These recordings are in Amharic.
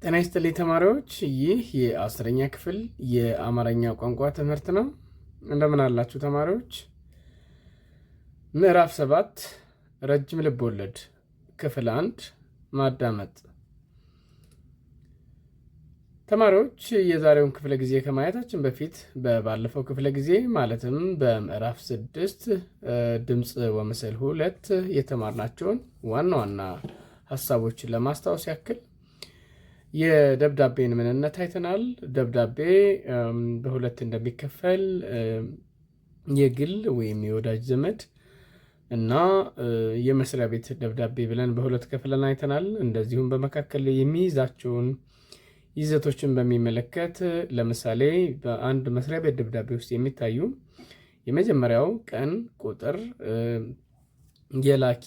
ጤና ይስጥልኝ ተማሪዎች፣ ይህ የ10ኛ ክፍል የአማርኛ ቋንቋ ትምህርት ነው። እንደምን አላችሁ ተማሪዎች? ምዕራፍ 7 ረጅም ልብ ወለድ ክፍል 1 ማዳመጥ። ተማሪዎች የዛሬውን ክፍለ ጊዜ ከማየታችን በፊት ባለፈው ክፍለ ጊዜ ማለትም በምዕራፍ 6 ድምፅ ወምስል 2 የተማርናቸውን ዋና ዋና ሀሳቦችን ለማስታወስ ያክል የደብዳቤን ምንነት አይተናል። ደብዳቤ በሁለት እንደሚከፈል የግል ወይም የወዳጅ ዘመድ እና የመስሪያ ቤት ደብዳቤ ብለን በሁለት ከፍለን አይተናል። እንደዚሁም በመካከል የሚይዛቸውን ይዘቶችን በሚመለከት ለምሳሌ በአንድ መስሪያ ቤት ደብዳቤ ውስጥ የሚታዩ የመጀመሪያው ቀን፣ ቁጥር፣ የላኪ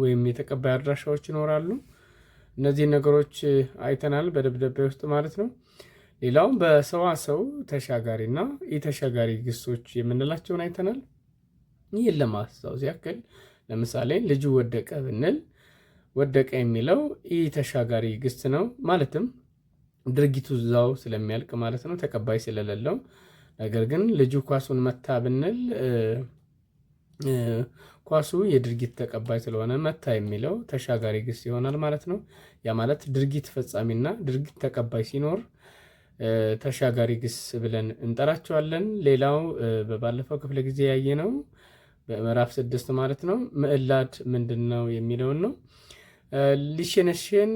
ወይም የተቀባይ አድራሻዎች ይኖራሉ። እነዚህ ነገሮች አይተናል በደብዳቤ ውስጥ ማለት ነው። ሌላው በሰዋሰው ተሻጋሪና ኢተሻጋሪ ግሶች የምንላቸውን አይተናል። ይህን ለማስታወስ ያክል ለምሳሌ ልጁ ወደቀ ብንል ወደቀ የሚለው ኢተሻጋሪ ግስ ነው። ማለትም ድርጊቱ እዛው ስለሚያልቅ ማለት ነው፣ ተቀባይ ስለሌለው። ነገር ግን ልጁ ኳሱን መታ ብንል ኳሱ የድርጊት ተቀባይ ስለሆነ መታ የሚለው ተሻጋሪ ግስ ይሆናል ማለት ነው። ያ ማለት ድርጊት ፈጻሚና ድርጊት ተቀባይ ሲኖር ተሻጋሪ ግስ ብለን እንጠራቸዋለን። ሌላው በባለፈው ክፍለ ጊዜ ያየነው በምዕራፍ 6 ማለት ነው ምዕላድ ምንድን ነው የሚለውን ነው። ሊሸነሸን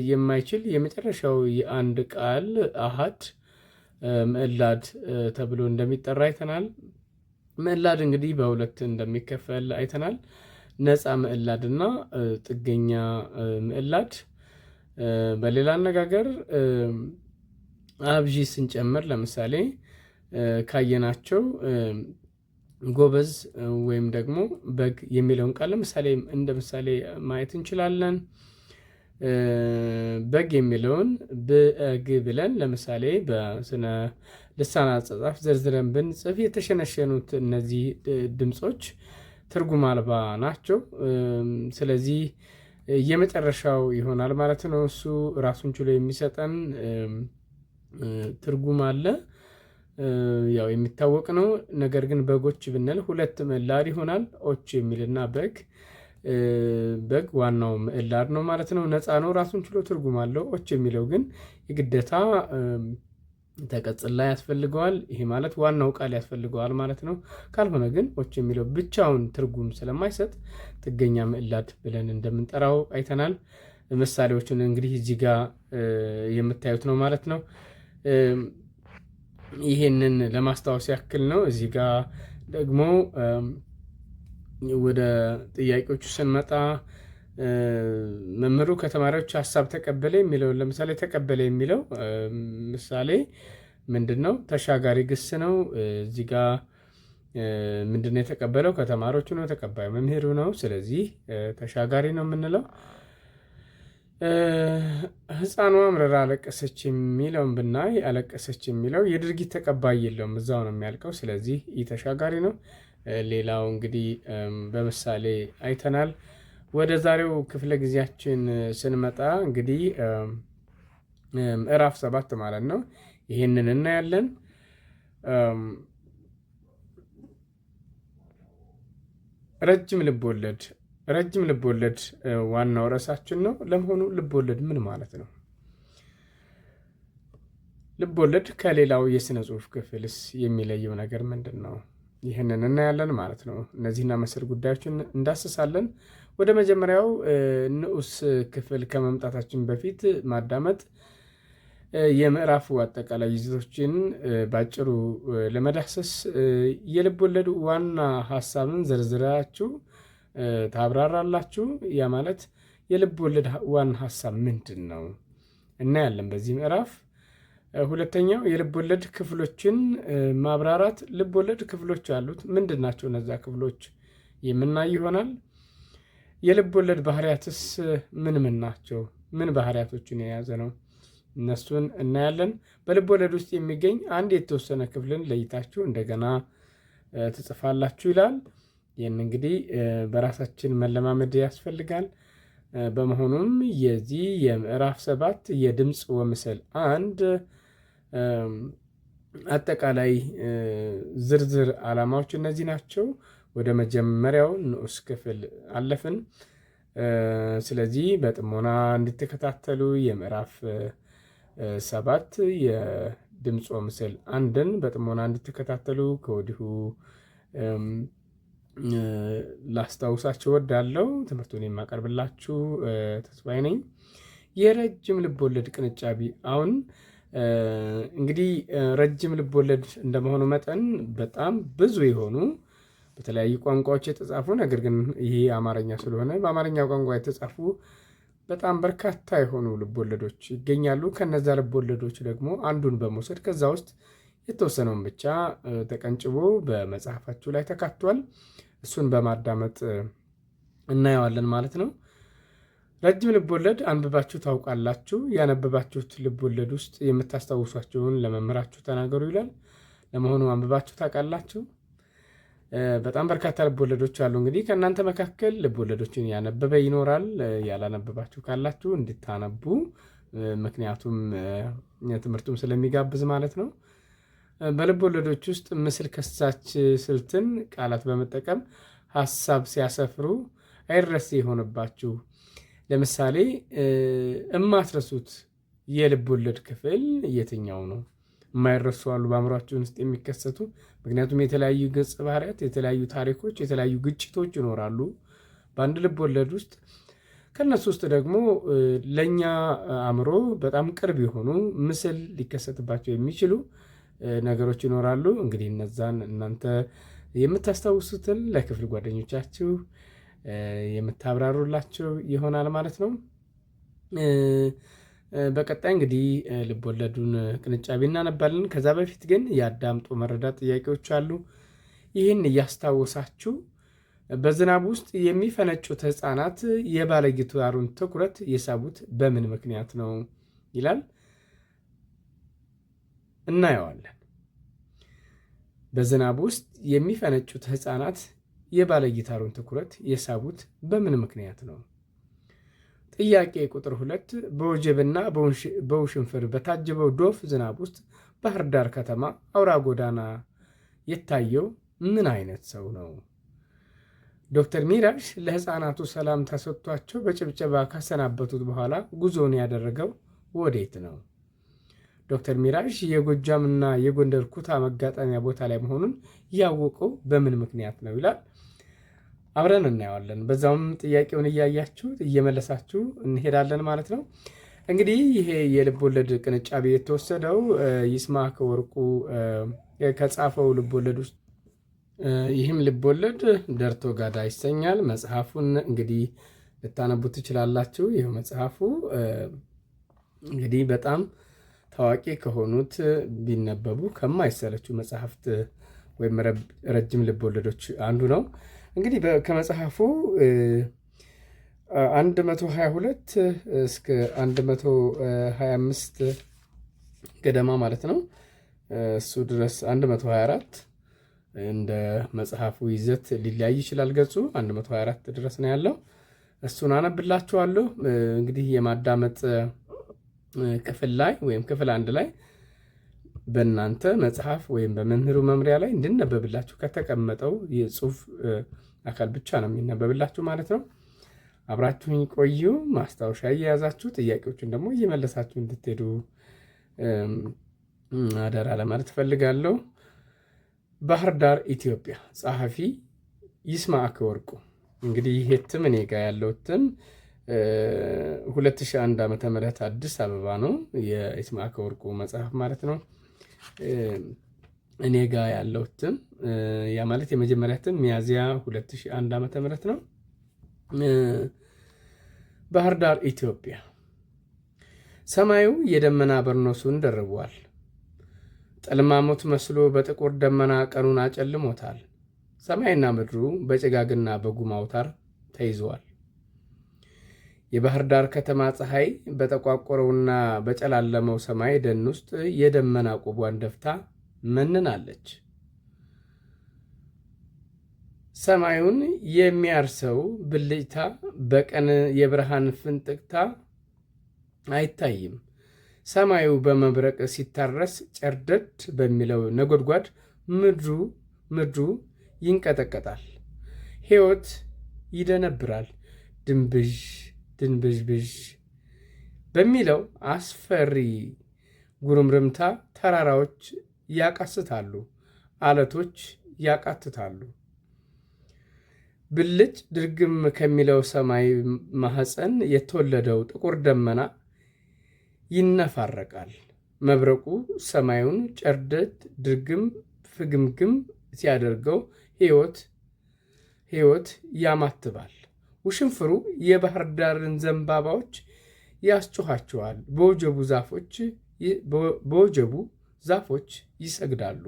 የማይችል የመጨረሻው የአንድ ቃል አሃድ ምዕላድ ተብሎ እንደሚጠራ አይተናል። ምዕላድ እንግዲህ በሁለት እንደሚከፈል አይተናል። ነፃ ምዕላድ እና ጥገኛ ምዕላድ። በሌላ አነጋገር አብዢ ስንጨምር ለምሳሌ ካየናቸው ጎበዝ ወይም ደግሞ በግ የሚለውን ቃል ለምሳሌ እንደ ምሳሌ ማየት እንችላለን። በግ የሚለውን በግ ብለን ለምሳሌ በስነ ልሳን አጻጻፍ ዘርዝረን ብንጽፍ የተሸነሸኑት እነዚህ ድምጾች ትርጉም አልባ ናቸው። ስለዚህ የመጨረሻው ይሆናል ማለት ነው። እሱ ራሱን ችሎ የሚሰጠን ትርጉም አለ፣ ያው የሚታወቅ ነው። ነገር ግን በጎች ብንል ሁለት ምዕላድ ይሆናል። ኦች የሚልና በግ ዋናው ምዕላድ ነው ማለት ነው። ነፃ ነው፣ ራሱን ችሎ ትርጉም አለው። ኦች የሚለው ግን የግዴታ ተቀጽላ ያስፈልገዋል። ይሄ ማለት ዋናው ቃል ያስፈልገዋል ማለት ነው። ካልሆነ ግን ኦች የሚለው ብቻውን ትርጉም ስለማይሰጥ ጥገኛ ምዕላድ ብለን እንደምንጠራው አይተናል። ምሳሌዎችን እንግዲህ እዚህ ጋር የምታዩት ነው ማለት ነው። ይሄንን ለማስታወስ ያክል ነው። እዚህ ጋር ደግሞ ወደ ጥያቄዎቹ ስንመጣ መምህሩ ከተማሪዎች ሀሳብ ተቀበለ የሚለውን ለምሳሌ ተቀበለ የሚለው ምሳሌ ምንድን ነው? ተሻጋሪ ግስ ነው። እዚህ ጋር ምንድን ነው የተቀበለው? ከተማሪዎቹ ነው። ተቀባዩ መምህሩ ነው። ስለዚህ ተሻጋሪ ነው የምንለው። ህፃኗ አምርራ አለቀሰች የሚለውን ብናይ አለቀሰች የሚለው የድርጊት ተቀባይ የለውም፣ እዛው ነው የሚያልቀው። ስለዚህ ይህ ተሻጋሪ ነው። ሌላው እንግዲህ በምሳሌ አይተናል። ወደ ዛሬው ክፍለ ጊዜያችን ስንመጣ እንግዲህ ምዕራፍ 7 ማለት ነው። ይህንን እናያለን። ረጅም ልቦለድ። ረጅም ልቦለድ ዋናው ርዕሳችን ነው። ለመሆኑ ልቦለድ ምን ማለት ነው? ልቦለድ ከሌላው የሥነ ጽሑፍ ክፍልስ የሚለየው ነገር ምንድን ነው? ይህንን እናያለን ማለት ነው። እነዚህና መሰል ጉዳዮችን እንዳስሳለን። ወደ መጀመሪያው ንዑስ ክፍል ከመምጣታችን በፊት ማዳመጥ የምዕራፉ አጠቃላይ ይዘቶችን ባጭሩ ለመዳሰስ የልቦለድ ዋና ሀሳብን ዘርዝራችሁ ታብራራላችሁ። ያ ማለት የልቦለድ ዋና ሀሳብ ምንድን ነው እናያለን በዚህ ምዕራፍ። ሁለተኛው የልቦለድ ክፍሎችን ማብራራት። ልቦለድ ክፍሎች አሉት፣ ምንድን ናቸው እነዛ ክፍሎች የምናይ ይሆናል። የልቦለድ ባህሪያትስ ምን ምን ናቸው? ምን ባህሪያቶችን የያዘ ነው? እነሱን እናያለን። በልቦለድ ውስጥ የሚገኝ አንድ የተወሰነ ክፍልን ለይታችሁ እንደገና ትጽፋላችሁ ይላል። ይህን እንግዲህ በራሳችን መለማመድ ያስፈልጋል። በመሆኑም የዚህ የምዕራፍ 7 የድምፅ ወምስል 1 አጠቃላይ ዝርዝር ዓላማዎች እነዚህ ናቸው። ወደ መጀመሪያው ንዑስ ክፍል አለፍን። ስለዚህ በጥሞና እንድትከታተሉ የምዕራፍ 7 የድምፅ ወምስል 1ን በጥሞና እንድትከታተሉ ከወዲሁ ላስታውሳችሁ እወዳለሁ። ትምህርቱን የማቀርብላችሁ ተስፋዬ ነኝ። የረጅም ልቦለድ ቅንጫቢ። አሁን እንግዲህ ረጅም ልቦለድ እንደመሆኑ መጠን በጣም ብዙ የሆኑ በተለያዩ ቋንቋዎች የተጻፉ ነገር ግን ይሄ አማርኛ ስለሆነ በአማርኛ ቋንቋ የተጻፉ በጣም በርካታ የሆኑ ልቦለዶች ይገኛሉ። ከነዛ ልቦለዶች ደግሞ አንዱን በመውሰድ ከዛ ውስጥ የተወሰነውን ብቻ ተቀንጭቦ በመጽሐፋችሁ ላይ ተካቷል። እሱን በማዳመጥ እናየዋለን ማለት ነው። ረጅም ልቦለድ አንብባችሁ ታውቃላችሁ? ያነበባችሁት ልቦለድ ውስጥ የምታስታውሷቸውን ለመምህራችሁ ተናገሩ ይላል። ለመሆኑ አንብባችሁ ታውቃላችሁ? በጣም በርካታ ልቦለዶች አሉ። እንግዲህ ከእናንተ መካከል ልቦለዶችን ያነበበ ይኖራል። ያላነበባችሁ ካላችሁ እንድታነቡ፣ ምክንያቱም ትምህርቱም ስለሚጋብዝ ማለት ነው። በልቦለዶች ውስጥ ምስል ከሳች ስልትን ቃላት በመጠቀም ሀሳብ ሲያሰፍሩ አይረሴ የሆነባችሁ። ለምሳሌ የማትረሱት የልቦለድ ክፍል የትኛው ነው? የማይረሱ አሉ በአእምሯችን ውስጥ የሚከሰቱ። ምክንያቱም የተለያዩ ገጸ ባህሪያት፣ የተለያዩ ታሪኮች፣ የተለያዩ ግጭቶች ይኖራሉ በአንድ ልቦለድ ውስጥ። ከነሱ ውስጥ ደግሞ ለእኛ አእምሮ በጣም ቅርብ የሆኑ ምስል ሊከሰትባቸው የሚችሉ ነገሮች ይኖራሉ። እንግዲህ እነዛን እናንተ የምታስታውሱትን ለክፍል ጓደኞቻችሁ የምታብራሩላቸው ይሆናል ማለት ነው። በቀጣይ እንግዲህ ልቦለዱን ቅንጫቢ እናነባለን። ከዛ በፊት ግን የአዳምጦ መረዳት ጥያቄዎች አሉ። ይህን እያስታወሳችሁ በዝናብ ውስጥ የሚፈነጩት ሕፃናት የባለጊታሩን ትኩረት የሳቡት በምን ምክንያት ነው ይላል። እናየዋለን። በዝናብ ውስጥ የሚፈነጩት ሕፃናት የባለጊታሩን ትኩረት የሳቡት በምን ምክንያት ነው? ጥያቄ ቁጥር 2 በወጀብና በውሽንፍር በታጀበው ዶፍ ዝናብ ውስጥ ባህር ዳር ከተማ አውራ ጎዳና የታየው ምን አይነት ሰው ነው? ዶክተር ሚራሽ ለሕፃናቱ ሰላምታ ሰጥቷቸው በጭብጨባ ካሰናበቱት በኋላ ጉዞውን ያደረገው ወዴት ነው? ዶክተር ሚራሽ የጎጃምና የጎንደር ኩታ መጋጠሚያ ቦታ ላይ መሆኑን ያወቀው በምን ምክንያት ነው ይላል። አብረን እናየዋለን። በዛውም ጥያቄውን እያያችሁ እየመለሳችሁ እንሄዳለን ማለት ነው። እንግዲህ ይሄ የልቦለድ ቅንጫቤ የተወሰደው ይስማዕከ ወርቁ ከጻፈው ልቦለድ ውስጥ ይህም ልቦለድ ደርቶ ጋዳ ይሰኛል። መጽሐፉን እንግዲህ ልታነቡ ትችላላችሁ። ይህ መጽሐፉ እንግዲህ በጣም ታዋቂ ከሆኑት ቢነበቡ ከማይሰለቹ መጽሐፍት ወይም ረጅም ልቦለዶች አንዱ ነው። እንግዲህ ከመጽሐፉ 122 እስከ 125 ገደማ ማለት ነው እሱ ድረስ 124 እንደ መጽሐፉ ይዘት ሊለያይ ይችላል። ገጹ 124 ድረስ ነው ያለው። እሱን አነብላችኋለሁ። እንግዲህ የማዳመጥ ክፍል ላይ ወይም ክፍል 1 ላይ በእናንተ መጽሐፍ ወይም በመምህሩ መምሪያ ላይ እንድነበብላችሁ ከተቀመጠው የጽሁፍ አካል ብቻ ነው የሚነበብላችሁ ማለት ነው። አብራችሁኝ ቆዩ። ማስታወሻ እየያዛችሁ ጥያቄዎችን ደግሞ እየመለሳችሁ እንድትሄዱ አደራ ለማለት እፈልጋለሁ። ባህር ዳር ኢትዮጵያ፣ ጸሐፊ ይስማዕከ ወርቁ። እንግዲህ ይሄ እትም እኔ ጋ ያለው እትም 2001 ዓ.ም አዲስ አበባ ነው። የይስማዕከ ወርቁ መጽሐፍ ማለት ነው። እኔ ጋ ያለው እትም ያ ማለት የመጀመሪያ እትም ሚያዝያ 2001 ዓ.ም ነው። ባህር ዳር ኢትዮጵያ። ሰማዩ የደመና በርኖሱን ደርቧል። ጠልማሞት መስሎ በጥቁር ደመና ቀኑን አጨልሞታል። ሰማይና ምድሩ በጭጋግና በጉም አውታር ተይዘዋል። የባህር ዳር ከተማ ፀሐይ በጠቋቆረውና በጨላለመው ሰማይ ደን ውስጥ የደመና ቆቧን ደፍታ መንናለች። ሰማዩን የሚያርሰው ብልጭታ በቀን የብርሃን ፍንጥቅታ አይታይም። ሰማዩ በመብረቅ ሲታረስ ጨርደድ በሚለው ነጎድጓድ ምድሩ ይንቀጠቀጣል። ሕይወት ይደነብራል። ድንብዥብዥ በሚለው አስፈሪ ጉርምርምታ ተራራዎች ያቃስታሉ፣ አለቶች ያቃትታሉ። ብልጭ ድርግም ከሚለው ሰማይ ማኅፀን የተወለደው ጥቁር ደመና ይነፋረቃል። መብረቁ ሰማዩን ጨርደድ ድርግም ፍግምግም ሲያደርገው ሕይወት ያማትባል። ውሽንፍሩ የባህር ዳርን ዘንባባዎች ያስጮኋቸዋል። በወጀቡ ዛፎች ይሰግዳሉ።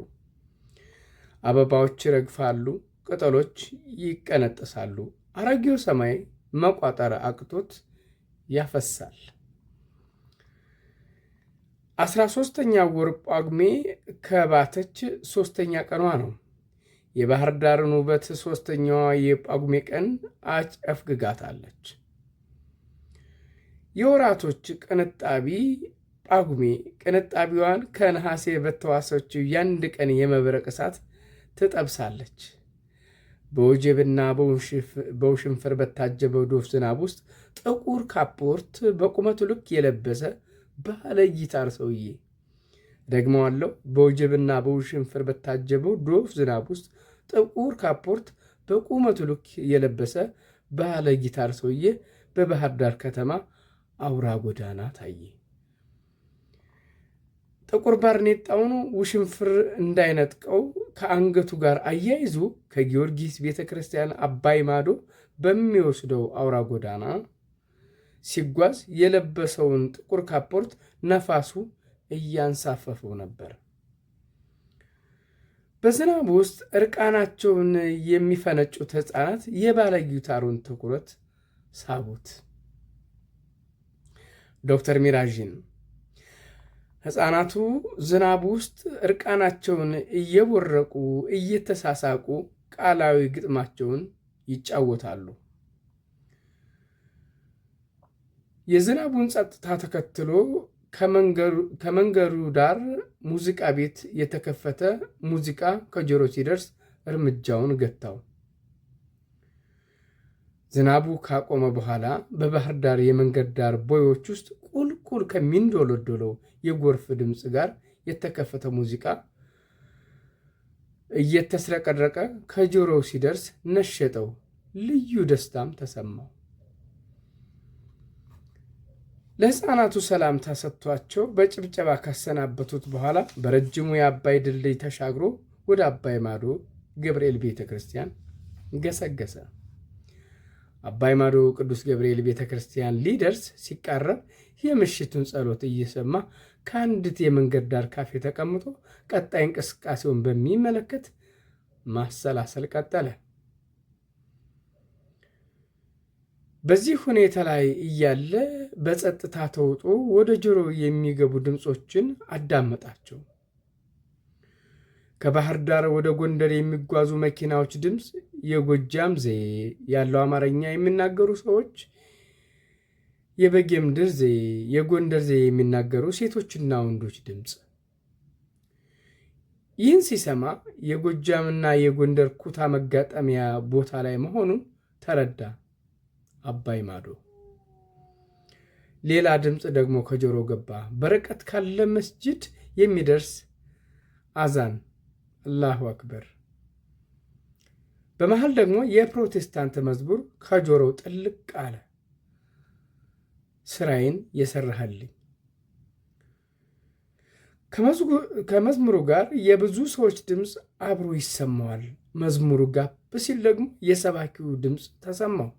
አበባዎች ይረግፋሉ፣ ቅጠሎች ይቀነጥሳሉ። አሮጌው ሰማይ መቋጠር አቅቶት ያፈሳል። 13ኛው ወር ጳጉሜ ከባተች 3ኛ ቀኗ ነው። የባህር ዳርን ውበት 3ኛዋ የጳጉሜ ቀን አጨፍግጋታለች። የወራቶች ቅንጣቢ ጳጉሜ ቅንጣቢዋን ከነሐሴ በተዋሰችው ያንድ ቀን የመብረቅ እሳት ትጠብሳለች። በወጀብና በውሽንፍር በታጀበው ዶፍ ዝናብ ውስጥ ጥቁር ካፖርት በቁመቱ ልክ የለበሰ ባለ ጊታር ሰውዬ፣ ደግመዋለሁ፣ በወጀብና በውሽንፍር በታጀበው ዶፍ ዝናብ ውስጥ ጥቁር ካፖርት በቁመቱ ልክ የለበሰ ባለ ጊታር ሰውዬ በባህር ዳር ከተማ አውራ ጎዳና ታየ። ጥቁር ባርኔጣውን ውሽንፍር እንዳይነጥቀው ከአንገቱ ጋር አያይዞ ከጊዮርጊስ ቤተ ክርስቲያን አባይ ማዶ በሚወስደው አውራ ጎዳና ሲጓዝ የለበሰውን ጥቁር ካፖርት ነፋሱ እያንሳፈፈው ነበር። በዝናብ ውስጥ እርቃናቸውን የሚፈነጩት ሕፃናት የባለ ጊታሩን ትኩረት ሳቡት። ዶክተር ሚራዥን ሕፃናቱ ዝናብ ውስጥ እርቃናቸውን እየቦረቁ እየተሳሳቁ ቃላዊ ግጥማቸውን ይጫወታሉ። የዝናቡን ጸጥታ ተከትሎ ከመንገዱ ዳር ሙዚቃ ቤት የተከፈተ ሙዚቃ ከጆሮ ሲደርስ እርምጃውን ገታው። ዝናቡ ካቆመ በኋላ በባህር ዳር የመንገድ ዳር ቦዮች ውስጥ ቁልቁል ከሚንዶለዶለው የጎርፍ ድምፅ ጋር የተከፈተ ሙዚቃ እየተስረቀረቀ ከጆሮው ሲደርስ ነሸጠው። ልዩ ደስታም ተሰማው። ለሕፃናቱ ሰላምታ ሰጥቷቸው በጭብጨባ ካሰናበቱት በኋላ በረጅሙ የአባይ ድልድይ ተሻግሮ ወደ አባይ ማዶ ገብርኤል ቤተ ክርስቲያን ገሰገሰ። አባይ ማዶ ቅዱስ ገብርኤል ቤተ ክርስቲያን ሊደርስ ሲቃረብ የምሽቱን ጸሎት እየሰማ ከአንዲት የመንገድ ዳር ካፌ ተቀምጦ ቀጣይ እንቅስቃሴውን በሚመለከት ማሰላሰል ቀጠለ። በዚህ ሁኔታ ላይ እያለ በጸጥታ ተውጦ ወደ ጆሮ የሚገቡ ድምፆችን አዳመጣቸው። ከባህር ዳር ወደ ጎንደር የሚጓዙ መኪናዎች ድምፅ፣ የጎጃም ዘዬ ያለው አማርኛ የሚናገሩ ሰዎች፣ የበጌምድር ዘዬ፣ የጎንደር ዘዬ የሚናገሩ ሴቶችና ወንዶች ድምፅ። ይህን ሲሰማ የጎጃምና የጎንደር ኩታ መጋጠሚያ ቦታ ላይ መሆኑን ተረዳ። አባይ ማዶ ሌላ ድምፅ ደግሞ ከጆሮ ገባ። በርቀት ካለ መስጂድ የሚደርስ አዛን፣ አላሁ አክበር። በመሃል ደግሞ የፕሮቴስታንት መዝሙር ከጆሮው ጥልቅ አለ። ስራዬን የሰራህልኝ። ከመዝሙሩ ጋር የብዙ ሰዎች ድምፅ አብሮ ይሰማዋል። መዝሙሩ ጋብ ሲል ደግሞ የሰባኪው ድምፅ ተሰማው።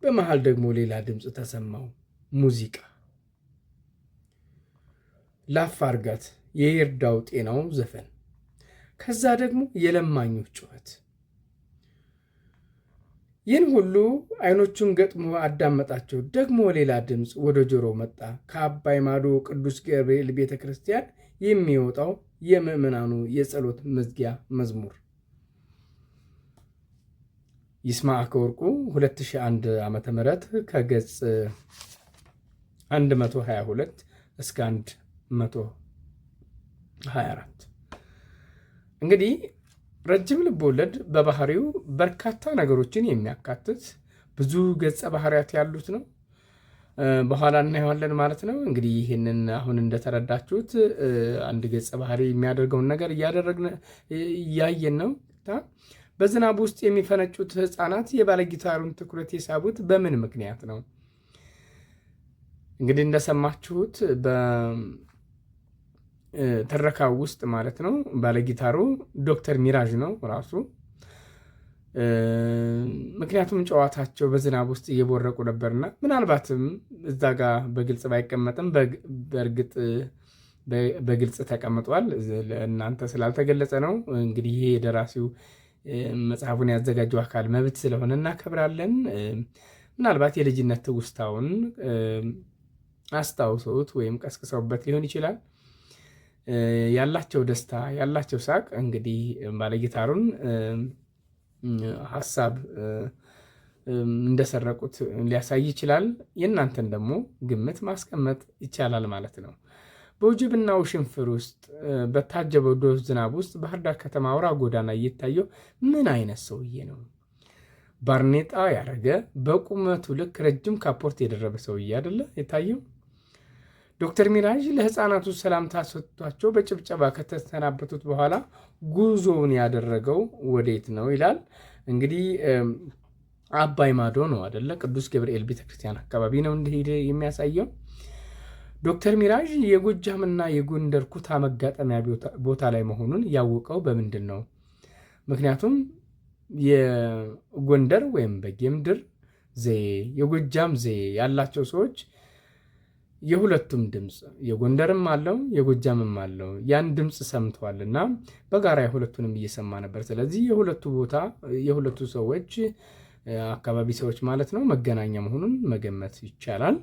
በመሃል ደግሞ ሌላ ድምፅ ተሰማው፣ ሙዚቃ። ላፍ አርጋት የይርዳው ጤናው ዘፈን። ከዛ ደግሞ የለማኞች ጩኸት። ይህን ሁሉ አይኖቹን ገጥሞ አዳመጣቸው። ደግሞ ሌላ ድምፅ ወደ ጆሮ መጣ። ከአባይ ማዶ ቅዱስ ገብርኤል ቤተ ክርስቲያን የሚወጣው የምዕመናኑ የጸሎት መዝጊያ መዝሙር። ይስማዕከ ወርቁ 2001 ዓመተ ምህረት ከገጽ 122 እስከ 124። እንግዲህ ረጅም ልቦለድ በባህሪው በርካታ ነገሮችን የሚያካትት ብዙ ገጸ ባህሪያት ያሉት ነው። በኋላ እናየዋለን ማለት ነው። እንግዲህ ይህንን አሁን እንደተረዳችሁት አንድ ገጸ ባህሪ የሚያደርገውን ነገር እያየን ነው። በዝናብ ውስጥ የሚፈነጩት ህፃናት የባለጊታሩን ትኩረት የሳቡት በምን ምክንያት ነው? እንግዲህ እንደሰማችሁት በትረካው ውስጥ ማለት ነው ባለጊታሩ ዶክተር ሚራዥ ነው ራሱ። ምክንያቱም ጨዋታቸው በዝናብ ውስጥ እየቦረቁ ነበርና ምናልባትም እዛ ጋር በግልጽ ባይቀመጥም በእርግጥ በግልጽ ተቀምጧል። እናንተ ስላልተገለጸ ነው። እንግዲህ ይሄ የደራሲው መጽሐፉን ያዘጋጀው አካል መብት ስለሆነ እናከብራለን። ምናልባት የልጅነት ትውስታውን አስታውሰውት ወይም ቀስቅሰውበት ሊሆን ይችላል። ያላቸው ደስታ ያላቸው ሳቅ እንግዲህ ባለጊታሩን ሀሳብ እንደሰረቁት ሊያሳይ ይችላል። የእናንተን ደግሞ ግምት ማስቀመጥ ይቻላል ማለት ነው። በውጅብና ውሽንፍር ውስጥ በታጀበው ዶፍ ዝናብ ውስጥ ባህር ዳር ከተማ አውራ ጎዳና እየታየው ምን አይነት ሰውዬ ነው? ባርኔጣ ያደረገ በቁመቱ ልክ ረጅም ካፖርት የደረበ ሰውዬ አይደለ የታየው? ዶክተር ሚራዥ ለህፃናቱ ሰላምታ ሰጥቷቸው በጭብጨባ ከተሰናበቱት በኋላ ጉዞውን ያደረገው ወዴት ነው ይላል። እንግዲህ አባይ ማዶ ነው አይደለ? ቅዱስ ገብርኤል ቤተክርስቲያን አካባቢ ነው እንደሄደ የሚያሳየው። ዶክተር ሚራዥ የጎጃምና የጎንደር ኩታ መጋጠሚያ ቦታ ላይ መሆኑን ያወቀው በምንድን ነው? ምክንያቱም የጎንደር ወይም በጌምድር ዘዬ የጎጃም ዘዬ ያላቸው ሰዎች የሁለቱም ድምፅ የጎንደርም አለው የጎጃምም አለው ያን ድምፅ ሰምተዋል እና በጋራ የሁለቱንም እየሰማ ነበር። ስለዚህ የሁለቱ ቦታ የሁለቱ ሰዎች አካባቢ ሰዎች ማለት ነው መገናኛ መሆኑን መገመት ይቻላል።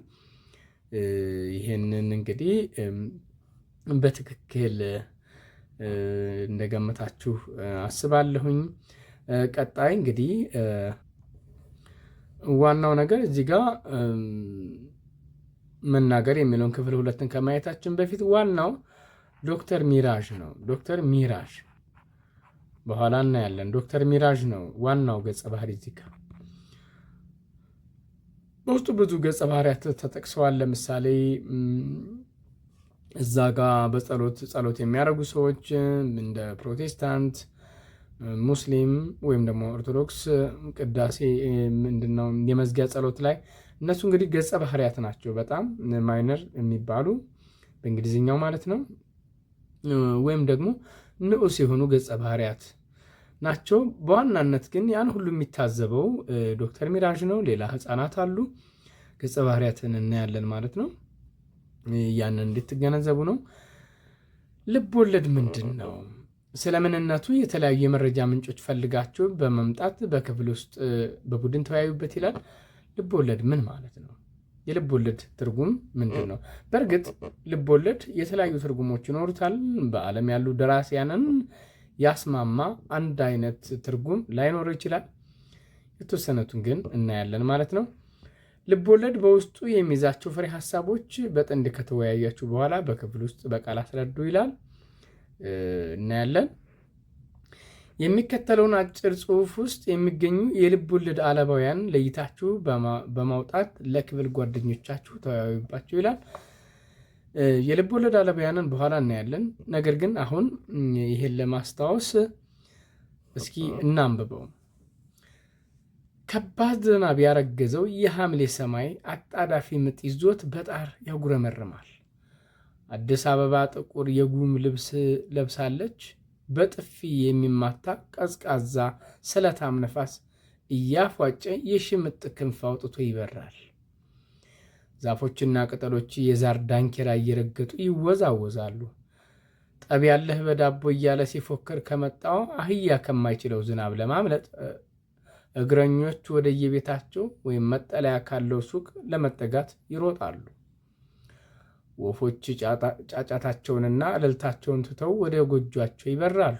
ይህንን እንግዲህ በትክክል እንደገመታችሁ አስባለሁኝ። ቀጣይ እንግዲህ ዋናው ነገር እዚህ ጋር መናገር የሚለውን ክፍል ሁለትን ከማየታችን በፊት ዋናው ዶክተር ሚራዥ ነው። ዶክተር ሚራዥ በኋላ እናያለን። ዶክተር ሚራዥ ነው ዋናው ገጸ ባህሪ እዚህ ጋር። በውስጡ ብዙ ገጸ ባህሪያት ተጠቅሰዋል። ለምሳሌ እዛ ጋር ጸሎት የሚያደርጉ ሰዎች እንደ ፕሮቴስታንት፣ ሙስሊም ወይም ደግሞ ኦርቶዶክስ ቅዳሴ ምንድነው የመዝጊያ ጸሎት ላይ እነሱ እንግዲህ ገጸ ባህሪያት ናቸው። በጣም ማይነር የሚባሉ በእንግሊዝኛው ማለት ነው። ወይም ደግሞ ንዑስ የሆኑ ገጸ ባህሪያት ናቸው። በዋናነት ግን ያን ሁሉ የሚታዘበው ዶክተር ሚራዥ ነው። ሌላ ህፃናት አሉ። ገጸ ባህሪያትን እናያለን ማለት ነው። ያንን እንድትገነዘቡ ነው። ልብ ወለድ ምንድን ነው? ስለምንነቱ የተለያዩ የመረጃ ምንጮች ፈልጋችሁ በመምጣት በክፍል ውስጥ በቡድን ተወያዩበት ይላል። ልብ ወለድ ምን ማለት ነው? የልብ ወለድ ትርጉም ምንድን ነው? በእርግጥ ልብ ወለድ የተለያዩ ትርጉሞች ይኖሩታል። በዓለም ያሉ ደራሲያንን ያስማማ አንድ አይነት ትርጉም ላይኖረው ይችላል። የተወሰኑትን ግን እናያለን ማለት ነው። ልብ ወለድ በውስጡ የሚይዛቸው ፍሬ ሀሳቦች በጥንድ ከተወያያችሁ በኋላ በክፍል ውስጥ በቃል አስረዱ ይላል። እናያለን። የሚከተለውን አጭር ጽሑፍ ውስጥ የሚገኙ የልብ ወለድ አለባውያን ለይታችሁ በማውጣት ለክፍል ጓደኞቻችሁ ተወያዩባቸው ይላል። የልብ ወለድ አለባውያንን በኋላ እናያለን። ነገር ግን አሁን ይህን ለማስታወስ እስኪ እናንብበው። ከባድ ዝናብ ያረገዘው የሐምሌ ሰማይ አጣዳፊ ምጥ ይዞት በጣር ያጉረመርማል። አዲስ አበባ ጥቁር የጉም ልብስ ለብሳለች። በጥፊ የሚማታ ቀዝቃዛ ስለታም ነፋስ እያፏጨ የሽምጥ ክንፍ አውጥቶ ይበራል። ዛፎችና ቅጠሎች የዛር ዳንኪራ እየረገጡ ይወዛወዛሉ። ጠብ ያለህ በዳቦ እያለ ሲፎክር ከመጣው አህያ ከማይችለው ዝናብ ለማምለጥ እግረኞች ወደየቤታቸው ወይም መጠለያ ካለው ሱቅ ለመጠጋት ይሮጣሉ። ወፎች ጫጫታቸውንና እልልታቸውን ትተው ወደ ጎጇቸው ይበራሉ።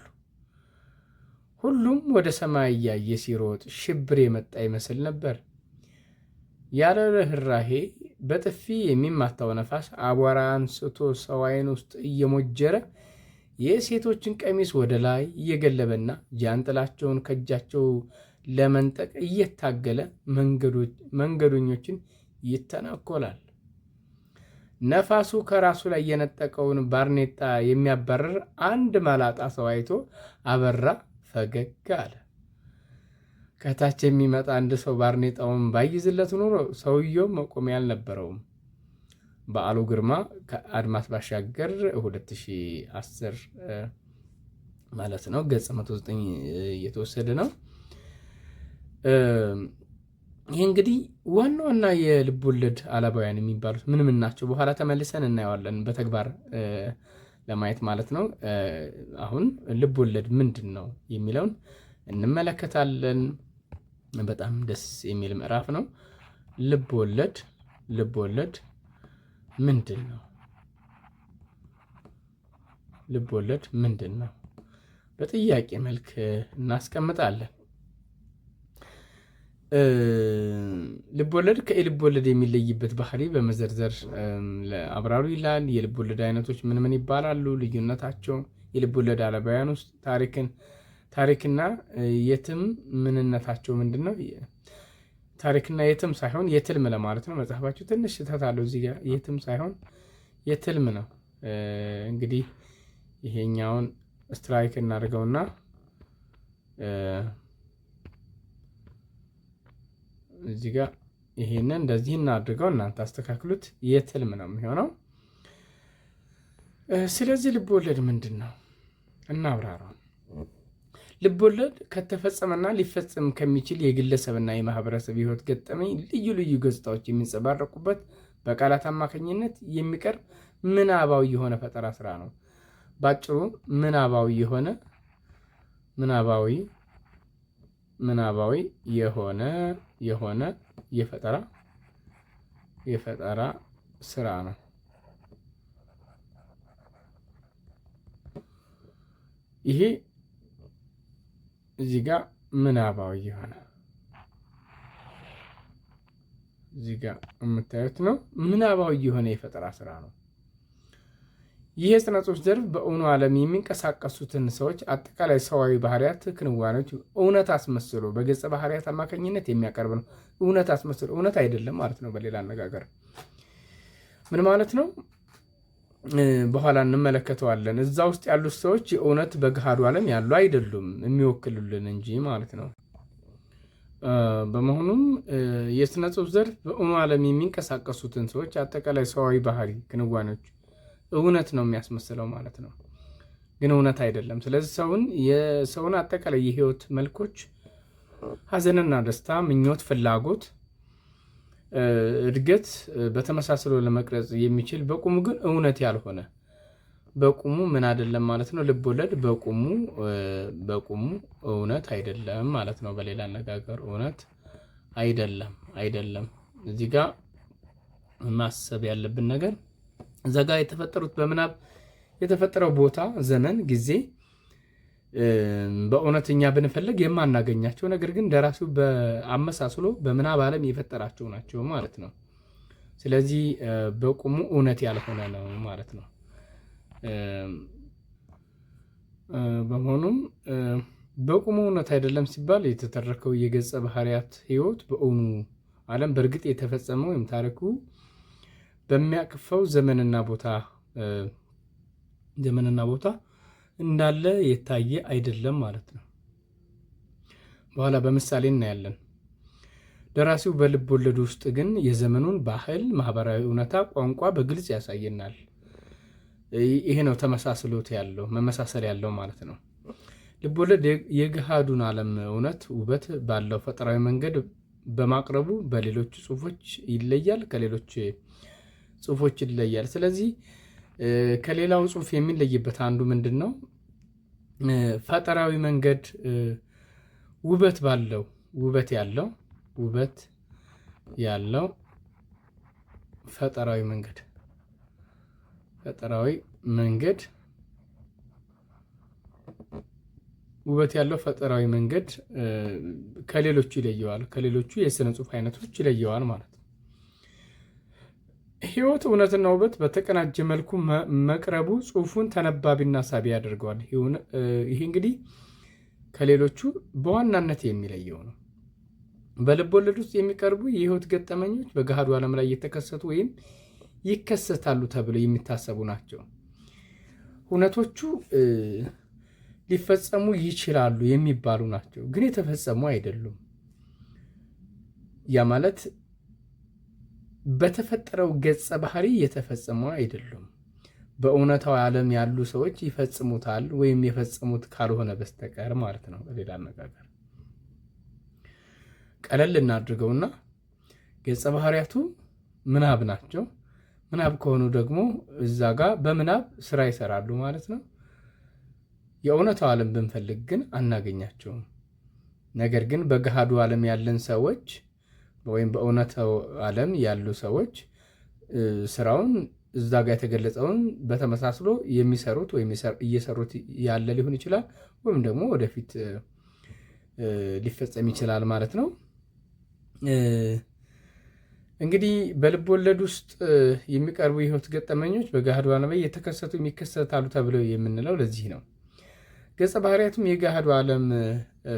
ሁሉም ወደ ሰማይ እያየ ሲሮጥ ሽብር የመጣ ይመስል ነበር። ያለ ርኅራኄ በጥፊ የሚማታው ነፋስ አቧራ አንስቶ ሰው ዓይን ውስጥ እየሞጀረ የሴቶችን ቀሚስ ወደ ላይ እየገለበና ጃንጥላቸውን ከእጃቸው ለመንጠቅ እየታገለ መንገደኞችን ይተናኮላል። ነፋሱ ከራሱ ላይ የነጠቀውን ባርኔጣ የሚያባርር አንድ መላጣ ሰው አይቶ አበራ ፈገግ አለ። ከታች የሚመጣ አንድ ሰው ባርኔጣውን ባይዝለት ኖሮ ሰውየው መቆሚያ አልነበረውም። በዓሉ ግርማ ከአድማስ ባሻገር 2010 ማለት ነው፣ ገጽ 109 እየተወሰደ ነው። ይህ እንግዲህ ዋና ዋና የልብ ወለድ አላባውያን የሚባሉት ምን ምን ናቸው? በኋላ ተመልሰን እናየዋለን በተግባር ለማየት ማለት ነው። አሁን ልብ ወለድ ምንድን ነው የሚለውን እንመለከታለን። በጣም ደስ የሚል ምዕራፍ ነው። ልብ ወለድ ምንድን ነው? ልብ ወለድ ምንድን ነው? በጥያቄ መልክ እናስቀምጣለን። ልብ ወለድ ከልብ ወለድ የሚለይበት ባህሪ በመዘርዘር አብራሩ ይላል። የልብ ወለድ አይነቶች ምን ምን ይባላሉ? ልዩነታቸው፣ የልብ ወለድ አላባውያን ውስጥ ታሪክና የትም ምንነታቸው ምንድን ነው? ታሪክና የትም ሳይሆን የትልም ለማለት ነው። መጽሐፋችሁ ትንሽ ስህተት አለው እዚህ ጋር። የትም ሳይሆን የትልም ነው። እንግዲህ ይሄኛውን ስትራይክ እናድርገውና እዚህ ጋር ይሄንን እንደዚህ እናድርገው፣ እናንተ አስተካክሉት። የትልም ነው የሚሆነው። ስለዚህ ልብ ወለድ ምንድን ነው እናብራራው። ልብ ወለድ ከተፈጸመና ሊፈጸም ከሚችል የግለሰብና የማህበረሰብ ህይወት ገጠመኝ ልዩ ልዩ ገጽታዎች የሚንጸባረቁበት በቃላት አማካኝነት የሚቀርብ ምናባዊ የሆነ ፈጠራ ስራ ነው። ባጭሩ ምናባዊ የሆነ የፈጠራ ስራ ነው። ይሄ እዚህ ጋር ምናባዊ የሆነ እዚህ ጋር የምታዩት ነው። ምናባዊ የሆነ የፈጠራ ስራ ነው። ይህ የሥነ ጽሑፍ ዘርፍ በእውኑ ዓለም የሚንቀሳቀሱትን ሰዎች አጠቃላይ ሰዋዊ ባህሪያት፣ ክንዋኔዎች እውነት አስመስሎ በገጸ ባህሪያት አማካኝነት የሚያቀርብ ነው። እውነት አስመስሎ እውነት አይደለም ማለት ነው። በሌላ አነጋገር ምን ማለት ነው? በኋላ እንመለከተዋለን። እዛ ውስጥ ያሉት ሰዎች የእውነት በገሃዱ ዓለም ያሉ አይደሉም፣ የሚወክሉልን እንጂ ማለት ነው። በመሆኑም የሥነ ጽሑፍ ዘርፍ በእውኑ ዓለም የሚንቀሳቀሱትን ሰዎች አጠቃላይ ሰዋዊ ባህሪ፣ ክንዋኔዎች እውነት ነው የሚያስመስለው ማለት ነው፣ ግን እውነት አይደለም። ስለዚህ የሰውን አጠቃላይ የህይወት መልኮች፣ ሀዘንና ደስታ፣ ምኞት፣ ፍላጎት፣ እድገት በተመሳሰሎ ለመቅረጽ የሚችል በቁሙ ግን እውነት ያልሆነ በቁሙ ምን አይደለም ማለት ነው። ልብ ወለድ በቁሙ እውነት አይደለም ማለት ነው። በሌላ አነጋገር እውነት አይደለም። እዚህ ጋር ማሰብ ያለብን ነገር እዛ ጋር የተፈጠሩት በምናብ የተፈጠረው ቦታ፣ ዘመን፣ ጊዜ በእውነተኛ ብንፈልግ የማናገኛቸው ነገር ግን ደራሲው በአመሳስሎ በምናብ ዓለም የፈጠራቸው ናቸው ማለት ነው። ስለዚህ በቁሙ እውነት ያልሆነ ነው ማለት ነው። በመሆኑም በቁሙ እውነት አይደለም ሲባል የተተረከው የገጸ ባህሪያት ህይወት በእውኑ ዓለም በእርግጥ የተፈጸመ ወይም ታሪኩ በሚያቅፈው ዘመንና ቦታ እንዳለ የታየ አይደለም ማለት ነው። በኋላ በምሳሌ እናያለን። ደራሲው በልብ ወለድ ውስጥ ግን የዘመኑን ባህል፣ ማህበራዊ እውነታ፣ ቋንቋ በግልጽ ያሳየናል። ይሄ ነው መመሳሰል ያለው ማለት ነው። ልብ ወለድ የገሃዱን ዓለም እውነት ውበት ባለው ፈጠራዊ መንገድ በማቅረቡ ከሌሎች ጽሁፎች ይለያል። ስለዚህ ከሌላው ጽሁፍ የሚለይበት አንዱ ምንድን ነው? ፈጠራዊ መንገድ ውበት ያለው ፈጠራዊ መንገድ ውበት ያለው ፈጠራዊ መንገድ ከሌሎቹ ይለየዋል፣ ከሌሎቹ የስነ ጽሁፍ አይነቶች ይለየዋል ማለት ነው። ህይወት እውነትና ውበት በተቀናጀ መልኩ መቅረቡ ጽሁፉን ተነባቢና ሳቢ ያደርገዋል። ይህ እንግዲህ ከሌሎቹ በዋናነት የሚለየው ነው። በልብ ወለድ ውስጥ የሚቀርቡ የህይወት ገጠመኞች በገሃዱ ዓለም ላይ እየተከሰቱ ወይም ይከሰታሉ ተብለው የሚታሰቡ ናቸው። እውነቶቹ ሊፈጸሙ ይችላሉ የሚባሉ ናቸው፣ ግን የተፈጸሙ አይደሉም። ያ ማለት በተፈጠረው ገጸ ባህሪ የተፈጸሙ አይደሉም። በእውነታው ዓለም ያሉ ሰዎች ይፈጽሙታል ወይም የፈጸሙት ካልሆነ በስተቀር ማለት ነው። በሌላ አነጋገር ቀለል እናድርገውና ገጸ ባህሪያቱ ምናብ ናቸው። ምናብ ከሆኑ ደግሞ እዛ ጋር በምናብ ስራ ይሰራሉ ማለት ነው። የእውነታው ዓለም ብንፈልግ ግን አናገኛቸውም። ነገር ግን በገሃዱ ዓለም ያለን ሰዎች ወይም በእውነታው ዓለም ያሉ ሰዎች ስራውን እዛ ጋር የተገለጸውን በተመሳስሎ የሚሰሩት ወይም እየሰሩት ያለ ሊሆን ይችላል፣ ወይም ደግሞ ወደፊት ሊፈጸም ይችላል ማለት ነው። እንግዲህ በልብ ወለድ ውስጥ የሚቀርቡ የህይወት ገጠመኞች በገሃዱ ዓለም ላይ የተከሰቱ የሚከሰታሉ ተብለው የምንለው ለዚህ ነው። ገጸ ባህሪያቱም የገሃዱ ዓለም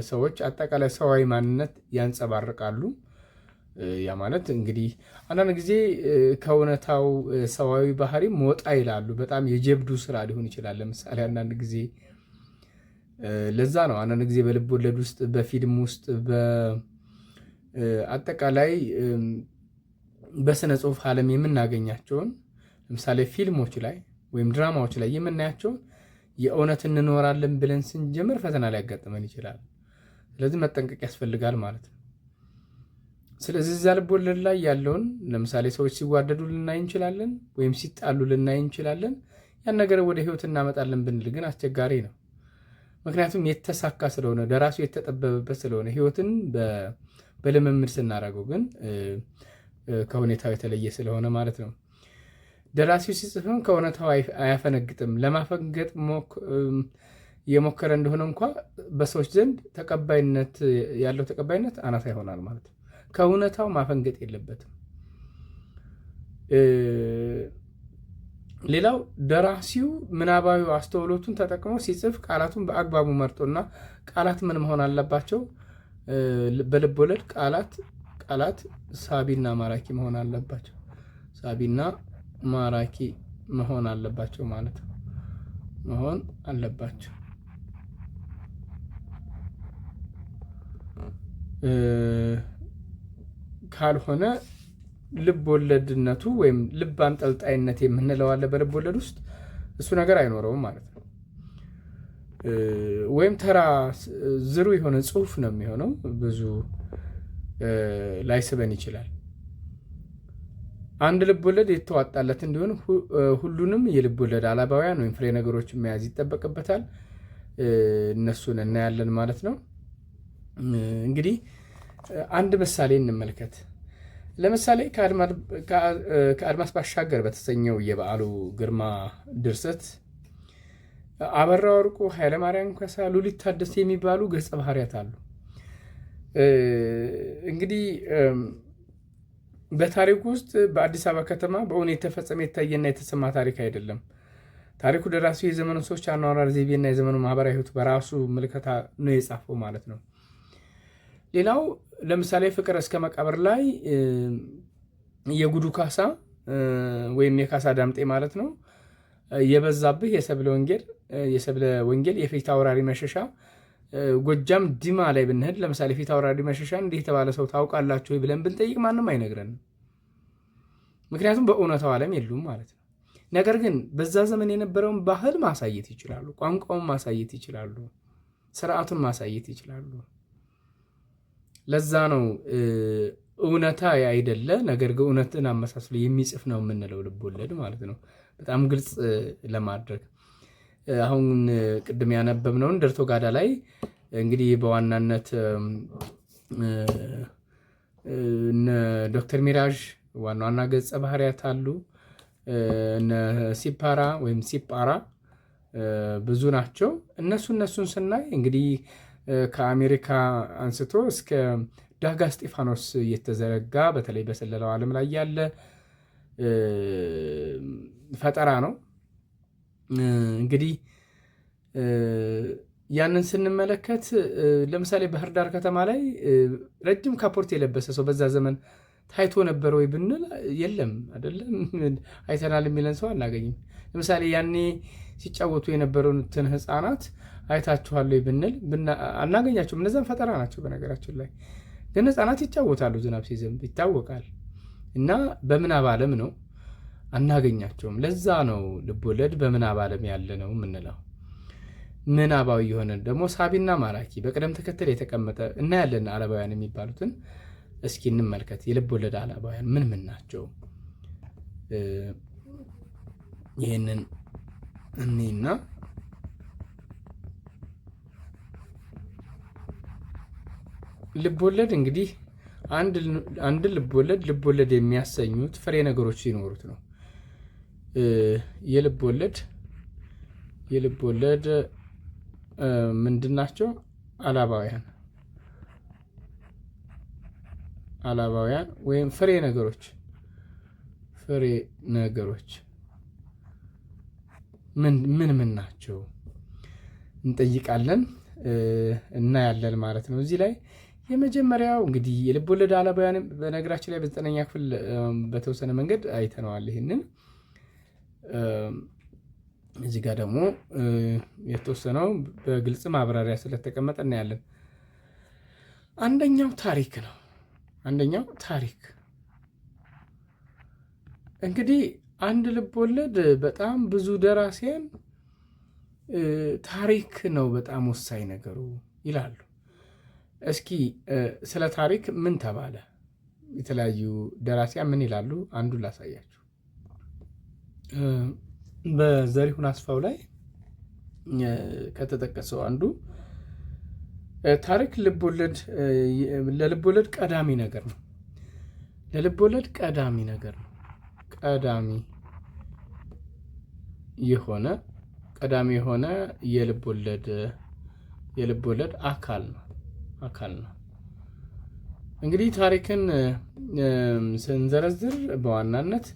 ሰዎች አጠቃላይ ሰዋዊ ማንነት ያንጸባርቃሉ። ያ ማለት እንግዲህ አንዳንድ ጊዜ ከእውነታው ሰዋዊ ባህሪ ወጣ ይላሉ። በጣም የጀብዱ ስራ ሊሆን ይችላል። ለምሳሌ አንዳንድ ጊዜ ለዛ ነው አንዳንድ ጊዜ በልብ ወለድ ውስጥ በፊልም ውስጥ በአጠቃላይ በስነ ጽሁፍ ዓለም የምናገኛቸውን ለምሳሌ ፊልሞች ላይ ወይም ድራማዎች ላይ የምናያቸውን የእውነት እንኖራለን ብለን ስንጀምር ፈተና ሊያጋጥመን ይችላል። ስለዚህ መጠንቀቅ ያስፈልጋል ማለት ነው። ስለዚህ እዛ ልብ ወለድ ላይ ያለውን ለምሳሌ ሰዎች ሲዋደዱ ልናይ እንችላለን፣ ወይም ሲጣሉ ልናይ እንችላለን። ያን ነገር ወደ ህይወት እናመጣለን ብንል ግን አስቸጋሪ ነው። ምክንያቱም የተሳካ ስለሆነ ደራሲው የተጠበበበት ስለሆነ ህይወትን በልምምድ ስናደርገው ግን ከሁኔታው የተለየ ስለሆነ ማለት ነው። ደራሲው ሲጽፍም ከእውነታው አያፈነግጥም። ለማፈንገጥ የሞከረ እንደሆነ እንኳ በሰዎች ዘንድ ያለው ተቀባይነት አናሳ ይሆናል ማለት ነው። ከእውነታው ማፈንገጥ የለበትም። ሌላው ደራሲው ምናባዊ አስተውሎቱን ተጠቅሞ ሲጽፍ ቃላቱን በአግባቡ መርጦና ቃላት ምን መሆን አለባቸው? በልብ ወለድ ቃላት ሳቢና ማራኪ መሆን አለባቸው። ሳቢና ማራኪ መሆን አለባቸው ማለት ነው። መሆን አለባቸው። ካልሆነ ልብ ወለድነቱ ወይም ልብ አንጠልጣይነት የምንለው አለ በልብ ወለድ ውስጥ፣ እሱ ነገር አይኖረውም ማለት ነው። ወይም ተራ ዝሩ የሆነ ጽሁፍ ነው የሚሆነው። ብዙ ላይስበን ይችላል። አንድ ልብ ወለድ የተዋጣለት እንዲሆን ሁሉንም የልብ ወለድ አላባውያን ወይም ፍሬ ነገሮችን መያዝ ይጠበቅበታል። እነሱን እናያለን ማለት ነው። እንግዲህ አንድ ምሳሌ እንመልከት። ለምሳሌ ከአድማስ ባሻገር በተሰኘው የበዓሉ ግርማ ድርሰት አበራ ወርቁ፣ ኃይለማርያም ካሳ፣ ሉሊት ታደሰ የሚባሉ ገጸ ባህሪያት አሉ። እንግዲህ በታሪኩ ውስጥ በአዲስ አበባ ከተማ በእውን የተፈጸመ የታየና የተሰማ ታሪክ አይደለም። ታሪኩ ደራሲው የዘመኑ ሰዎች አኗኗር ዘይቤና የዘመኑ ማህበራዊ ህይወት በራሱ ምልከታ ነው የጻፈው ማለት ነው። ሌላው ለምሳሌ ፍቅር እስከ መቃብር ላይ የጉዱ ካሳ ወይም የካሳ ዳምጤ ማለት ነው የበዛብህ የሰብለ ወንጌል የፊት አውራሪ መሸሻ ጎጃም ዲማ ላይ ብንሄድ ለምሳሌ ፊት አውራሪ መሸሻ እንዲህ የተባለ ሰው ታውቃላችሁ ብለን ብንጠይቅ ማንም አይነግረንም። ምክንያቱም በእውነታው ዓለም የሉም ማለት ነው። ነገር ግን በዛ ዘመን የነበረውን ባህል ማሳየት ይችላሉ፣ ቋንቋውን ማሳየት ይችላሉ፣ ስርዓቱን ማሳየት ይችላሉ። ለዛ ነው እውነታ አይደለ ነገር ግን እውነትን አመሳስሎ የሚጽፍ ነው የምንለው ልብ ወለድ ማለት ነው። በጣም ግልጽ ለማድረግ አሁን ቅድም ያነበብነውን ደርቶ ጋዳ ላይ እንግዲህ በዋናነት ዶክተር ሚራዥ ዋና ገጸ ባህሪያት አሉ። ሲፓራ ወይም ሲጳራ ብዙ ናቸው። እነሱን ስናይ እንግዲህ ከአሜሪካ አንስቶ እስከ ዳጋ እስጢፋኖስ እየተዘረጋ በተለይ በስለላው ዓለም ላይ ያለ ፈጠራ ነው። እንግዲህ ያንን ስንመለከት ለምሳሌ ባህር ዳር ከተማ ላይ ረጅም ካፖርት የለበሰ ሰው በዛ ዘመን ታይቶ ነበር ወይ ብንል የለም አይደለም፣ አይተናል የሚለን ሰው አናገኝም። ለምሳሌ ያኔ ሲጫወቱ የነበሩትን ህፃናት አይታችኋል ወይ ብንል አናገኛቸውም። እነዛም ፈጠራ ናቸው። በነገራችን ላይ ግን ህፃናት ይጫወታሉ፣ ዝናብ ሲዘንብ ይታወቃል። እና በምናብ ዓለም ነው፣ አናገኛቸውም። ለዛ ነው ልቦለድ በምናብ ዓለም ያለ ነው የምንለው። ምናባዊ የሆነ ደግሞ ሳቢና ማራኪ በቅደም ተከተል የተቀመጠ እናያለን። አለባውያን የሚባሉትን እስኪ እንመልከት። የልቦለድ አለባውያን ምን ምን ናቸው? ይህንን እኔና ልቦለድ እንግዲህ አንድ ልቦለድ የሚያሰኙት ፍሬ ነገሮች ሲኖሩት ነው። የልቦለድ ምንድን ናቸው? አላባውያን ወይም ፍሬ ነገሮች ምን ናቸው እንጠይቃለን፣ እናያለን ማለት ነው። እዚህ ላይ የመጀመሪያው እንግዲህ የልቦለድ አላባውያን በነገራችን ላይ በ9ኛ ክፍል በተወሰነ መንገድ አይተነዋል። ይህንን እዚህ ጋር ደግሞ የተወሰነው በግልጽ ማብራሪያ ስለተቀመጠ እናያለን። አንደኛው ታሪክ እንግዲህ አንድ ልቦለድ በጣም ብዙ ደራሲያን ታሪክ ነው በጣም ወሳኝ ነገሩ ይላሉ። እስኪ ስለ ታሪክ ምን ተባለ? የተለያዩ ደራሲያን ምን ይላሉ? አንዱን ላሳያችሁ። በዘሪሁን አስፋው ላይ ከተጠቀሰው አንዱ ታሪክ ለልቦለድ ቀዳሚ ነገር ነው። ቀዳሚ የሆነ የልቦለድ አካል ነው። እንግዲህ ታሪክን ስንዘረዝር በዋናነት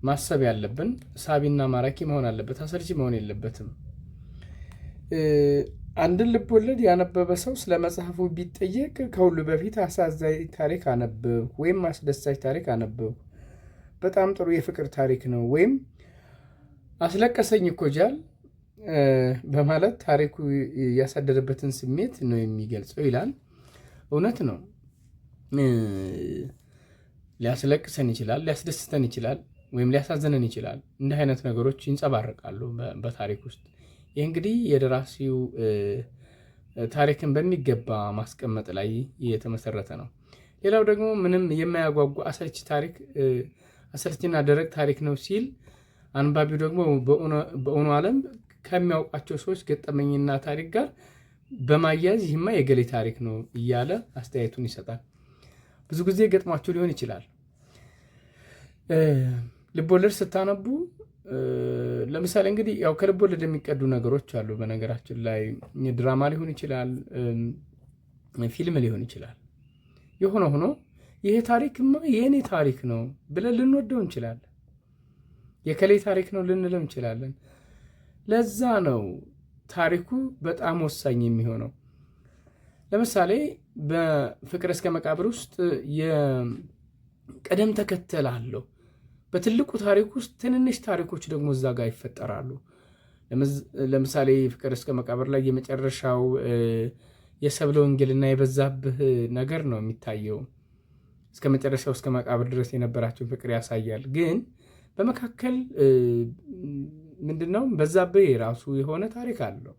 ማሰብ ያለብን ሳቢና ማራኪ መሆን አለበት፣ አሰልቺ መሆን የለበትም። አንድን ልቦለድ ያነበበ ሰው ስለ መጽሐፉ ቢጠየቅ ከሁሉ በፊት አሳዛኝ ታሪክ አነበብኩ ወይም አስደሳች ታሪክ አነበብኩ፣ በጣም ጥሩ የፍቅር ታሪክ ነው ወይም አስለቀሰኝ እኮ ጃል በማለት ታሪኩ ያሳደረበትን ስሜት ነው የሚገልጸው ይላል። እውነት ነው። ሊያስለቅሰን ይችላል፣ ሊያስደስተን ይችላል፣ ወይም ሊያሳዝነን ይችላል። እንዲህ አይነት ነገሮች ይንጸባረቃሉ በታሪክ ውስጥ። ይህ እንግዲህ የደራሲው ታሪክን በሚገባ ማስቀመጥ ላይ የተመሰረተ ነው። ሌላው ደግሞ ምንም የማያጓጓ አሰልችና ደረቅ ታሪክ ነው ሲል አንባቢው ደግሞ በእውኑ ዓለም ከሚያውቃቸው ሰዎች ገጠመኝና ታሪክ ጋር በማያያዝ ይህማ የገሌ ታሪክ ነው እያለ አስተያየቱን ይሰጣል። ብዙ ጊዜ ገጥሟችሁ ሊሆን ይችላል። ልቦለድ ስታነቡ ለምሳሌ እንግዲህ ያው ከልቦለድ የሚቀዱ ነገሮች አሉ። በነገራችን ላይ ድራማ ሊሆን ይችላል፣ ፊልም ሊሆን ይችላል። የሆነ ሆኖ ይሄ ታሪክማ የእኔ ታሪክ ነው ብለን ልንወደው እንችላለን። የከሌ ታሪክ ነው ልንለው እንችላለን። ለዛ ነው ታሪኩ በጣም ወሳኝ የሚሆነው። ለምሳሌ በፍቅር እስከ መቃብር ውስጥ የቅደም ተከተል አለው። በትልቁ ታሪክ ውስጥ ትንንሽ ታሪኮች ደግሞ እዛ ጋር ይፈጠራሉ። ለምሳሌ ፍቅር እስከ መቃብር ላይ የመጨረሻው የሰብለ ወንጌልና የበዛብህ ነገር ነው የሚታየው። እስከ መጨረሻው እስከ መቃብር ድረስ የነበራቸውን ፍቅር ያሳያል። ግን በመካከል ምንድነው በዛብህ የራሱ የሆነ ታሪክ አለው።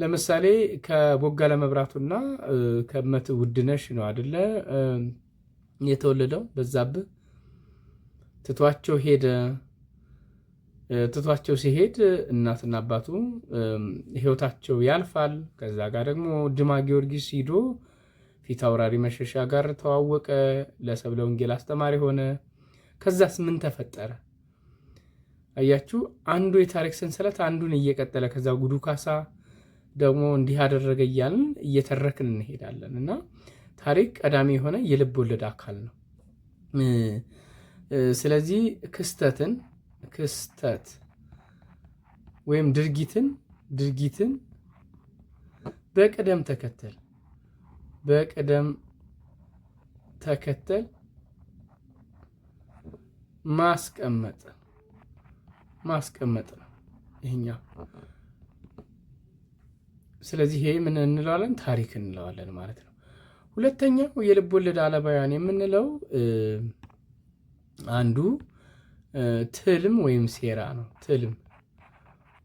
ለምሳሌ ከቦጋለ መብራቱና ከእመት ውድነሽ ነው አይደለ የተወለደው። በዛብህ ትቷቸው ሄደ። ትቷቸው ሲሄድ እናትና አባቱ ህይወታቸው ያልፋል። ከዛ ጋር ደግሞ ድማ ጊዮርጊስ ሂዶ ፊት አውራሪ መሸሻ ጋር ተዋወቀ። ለሰብለ ወንጌል አስተማሪ ሆነ። ከዛስ ምን ተፈጠረ? አያችሁ፣ አንዱ የታሪክ ሰንሰለት አንዱን እየቀጠለ ከዛ ጉዱ ካሳ ደግሞ እንዲህ አደረገ እያልን እየተረክን እንሄዳለን እና ታሪክ ቀዳሚ የሆነ የልብ ወለድ አካል ነው። ስለዚህ ክስተት ወይም ድርጊትን በቅደም ተከተል ማስቀመጥ ነው ይሄኛው። ስለዚህ ይሄ ምን እንለዋለን? ታሪክ እንለዋለን ማለት ነው። ሁለተኛው የልብ ወለድ አለባውያን የምንለው አንዱ ትልም ወይም ሴራ ነው። ትልም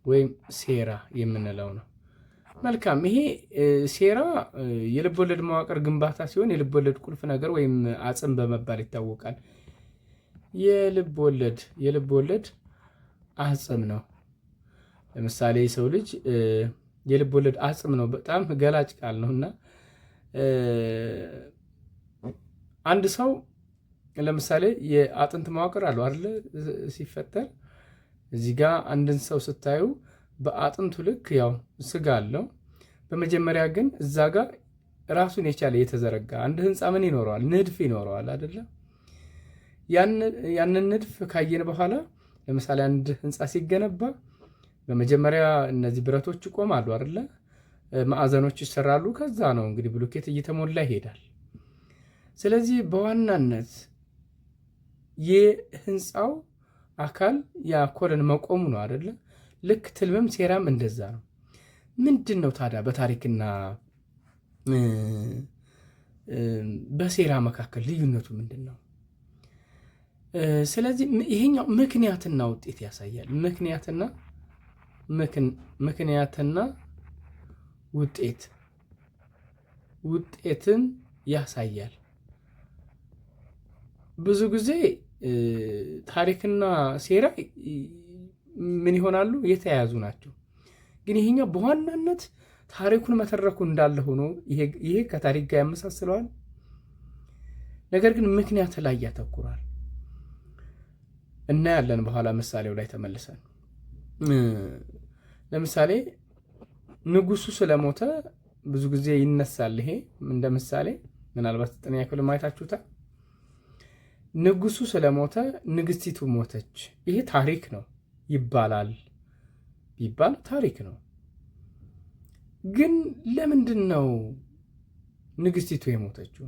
ወይም ሴራ የምንለው ነው። መልካም። ይሄ ሴራ የልብ ወለድ መዋቅር ግንባታ ሲሆን የልብ ወለድ ቁልፍ ነገር ወይም አጽም በመባል ይታወቃል። የልብ ወለድ አጽም ነው። ለምሳሌ የሰው ልጅ የልብ ወለድ አጽም ነው። በጣም ገላጭ ቃል ነው እና አንድ ሰው ለምሳሌ የአጥንት መዋቅር አለው አይደለ? ሲፈጠር እዚህ ጋር አንድን ሰው ስታዩ በአጥንቱ ልክ ያው ስጋ አለው። በመጀመሪያ ግን እዛ ጋር ራሱን የቻለ የተዘረጋ አንድ ህንፃ ምን ይኖረዋል? ንድፍ ይኖረዋል አይደለ? ያንን ንድፍ ካየን በኋላ ለምሳሌ አንድ ህንፃ ሲገነባ በመጀመሪያ እነዚህ ብረቶች ይቆማሉ አይደለ? ማዕዘኖች ይሰራሉ። ከዛ ነው እንግዲህ ብሎኬት እየተሞላ ይሄዳል። ስለዚህ በዋናነት የህንፃው አካል ያ ኮለን መቆሙ ነው አይደለ? ልክ ትልምም ሴራም እንደዛ ነው። ምንድን ነው ታዲያ በታሪክና በሴራ መካከል ልዩነቱ ምንድን ነው? ስለዚህ ይሄኛው ምክንያትና ውጤት ያሳያል። ምክንያትና ውጤትን ያሳያል። ብዙ ጊዜ ታሪክና ሴራ ምን ይሆናሉ? የተያያዙ ናቸው። ግን ይሄኛው በዋናነት ታሪኩን መተረኩ እንዳለ ሆኖ ይሄ ከታሪክ ጋር ያመሳስለዋል። ነገር ግን ምክንያት ላይ ያተኩራል። እናያለን በኋላ ምሳሌው ላይ ተመልሰን። ለምሳሌ ንጉሱ ስለሞተ ብዙ ጊዜ ይነሳል። ይሄ እንደ ምሳሌ ምናልባት ዘጠነኛ ክፍል ማየታችሁታል። ንጉሱ ስለሞተ ንግስቲቱ ሞተች። ይሄ ታሪክ ነው ይባላል ቢባል ታሪክ ነው። ግን ለምንድን ነው ንግስቲቱ የሞተችው?